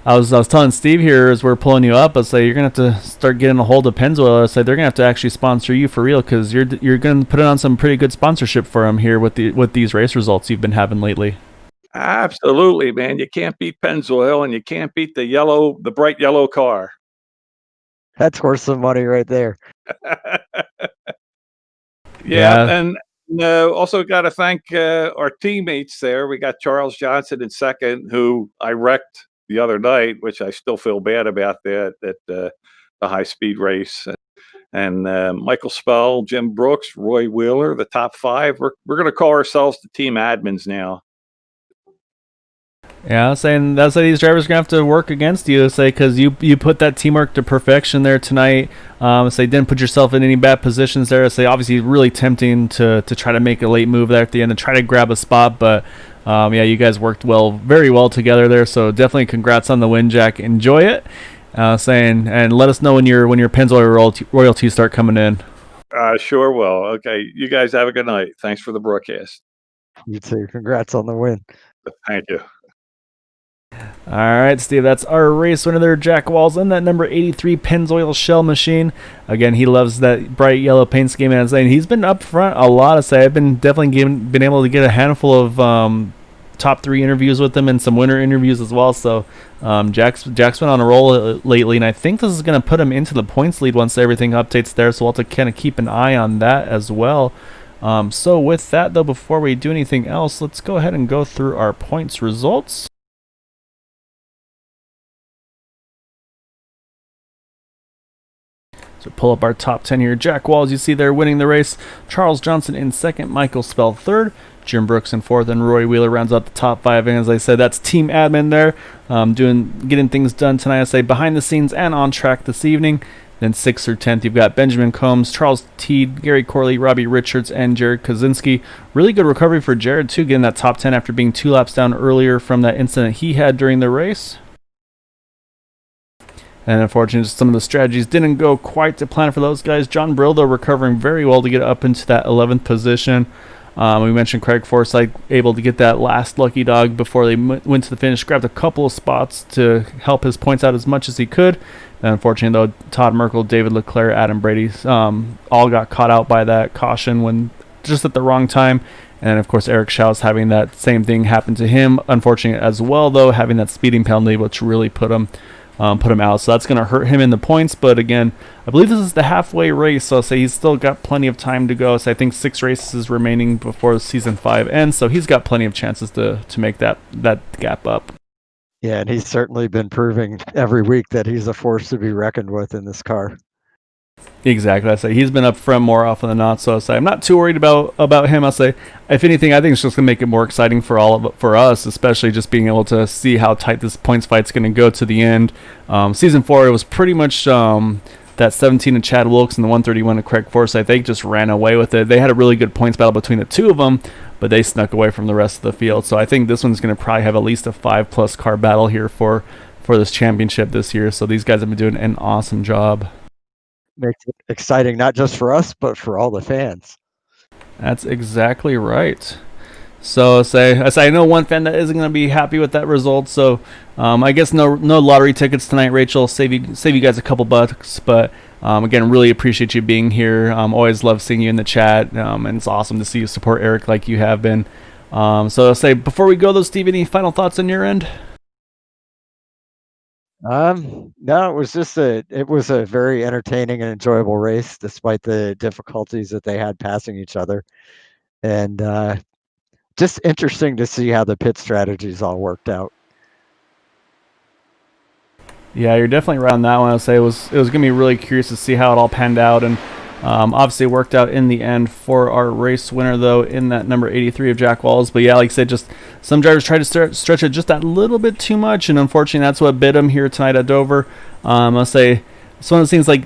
I was telling Steve here as we're pulling you up. I say you're gonna have to start getting a hold of Pennzoil. I say they're gonna have to actually sponsor you for real because you're gonna put on some pretty good sponsorship for them here with these race results you've been having lately. Absolutely, man. You can't beat Pennzoil, and you can't beat the bright yellow car. That's worth some money right there. Yeah. And also got to thank our teammates there. We got Charles Johnson in second, who I wrecked the other night, which I still feel bad about that at the high speed race. And Michael Spell, Jim Brooks, Roy Wheeler, the top 5. We're going to call ourselves the team admins now. Yeah, saying that's why these drivers are gonna have to work against you, say, because you put that teamwork to perfection there tonight. Say didn't put yourself in any bad positions there. Say obviously really tempting to try to make a late move there at the end and try to grab a spot, but yeah, you guys worked very well together there. So definitely congrats on the win, Jack. Enjoy it. Saying and let us know when your Pennzoil royalties start coming in. Sure will. Okay, you guys have a good night. Thanks for the broadcast. You too. Congrats on the win. Thank you. All right, Steve, that's our race winner there, Jack Walls, in that number 83 Pennzoil shell machine. Again, he loves that bright yellow paint scheme, and saying he's been up front a lot. Of say I've been definitely been able to get a handful of top 3 interviews with him and some winner interviews as well. So Jack's been on a roll lately, and I think this is going to put him into the points lead once everything updates there. So we'll have to kind of keep an eye on that as well. So with that, though, before we do anything else, let's go ahead and go through our points results. So pull up our top 10 here. Jack Walls, you see there winning the race. Charles Johnson in second. Michael Spell third. Jim Brooks in fourth. And Roy Wheeler rounds out the top 5. And as I said, that's team admin there. Getting things done tonight. I say behind the scenes and on track this evening. Then 6th through 10th, you've got Benjamin Combs, Charles Teed, Gary Corley, Robbie Richards, and Jared Kaczynski. Really good recovery for Jared, too, getting that top 10 after being 2 laps down earlier from that incident he had during the race. And unfortunately, some of the strategies didn't go quite to plan for those guys. John Brill, though, recovering very well to get up into that 11th position. We mentioned Craig Forsyth able to get that last lucky dog before they went to the finish. Grabbed a couple of spots to help his points out as much as he could. And unfortunately, though, Todd Merkel, David Leclerc, Adam Brady all got caught out by that caution when just at the wrong time. And, of course, Eric Schaus having that same thing happen to him. Unfortunately as well, though, having that speeding penalty, which really put him out. So that's going to hurt him in the points. But again, I believe this is the halfway race, so I'll say he's still got plenty of time to go. So I think 6 races remaining before season 5 ends. So he's got plenty of chances to make that gap up. Yeah, and he's certainly been proving every week that he's a force to be reckoned with in this car. Exactly. I say he's been up front more often than not, so I say I'm not too worried about him. I'll say if anything, I think it's just gonna make it more exciting for us, especially just being able to see how tight this points fight's gonna go to the end. Season 4, it was pretty much that 17 of Chad Wilkes and the 131 of Craig Forsyth. They just ran away with it. They had a really good points battle between the two of them, but they snuck away from the rest of the field. So I think this one's gonna probably have at least a 5+ car battle here for this championship this year. So these guys have been doing an awesome job. Makes it exciting, not just for us, but for all the fans. That's exactly right. So I know one fan that isn't going to be happy with that result. So I guess no lottery tickets tonight, Rachel. Save you guys a couple bucks. But again, really appreciate you being here. Always love seeing you in the chat. And it's awesome to see you support Eric like you have been. So before we go though, Steve, any final thoughts on your end? No, it was a very entertaining and enjoyable race, despite the difficulties that they had passing each other, and just interesting to see how the pit strategies all worked out. Yeah, you're definitely right on that one. I'll say it was gonna be really curious to see how it all panned out, and obviously it worked out in the end for our race winner though in that number 83 of Jack Walls. But yeah, like I said, just some drivers try to stretch it just that little bit too much, and unfortunately that's what bit them here tonight at Dover. I'll say it's one of those things like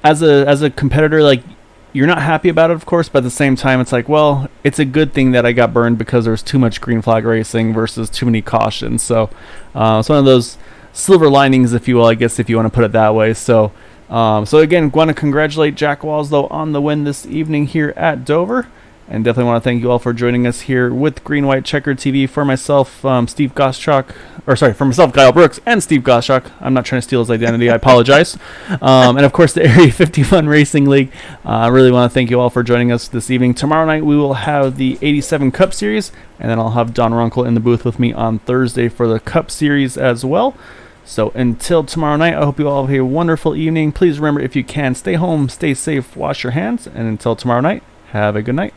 as a competitor, like you're not happy about it, of course, but at the same time it's like, well, it's a good thing that I got burned because there's too much green flag racing versus too many cautions. So it's one of those silver linings, if you will, I guess, if you want to put it that way. So again, want to congratulate Jack Walls though on the win this evening here at Dover, and definitely want to thank you all for joining us here with Green White Checkered TV. For myself, Steve Goschak, for myself, Kyle Brooks, and Steve Goschak. I'm not trying to steal his identity. I apologize. And of course, the Area 51 Racing League. I really want to thank you all for joining us this evening. Tomorrow night we will have the 87 Cup Series, and then I'll have Don Runkle in the booth with me on Thursday for the Cup Series as well. So until tomorrow night, I hope you all have a wonderful evening. Please remember, if you can, stay home, stay safe, wash your hands, and until tomorrow night, have a good night.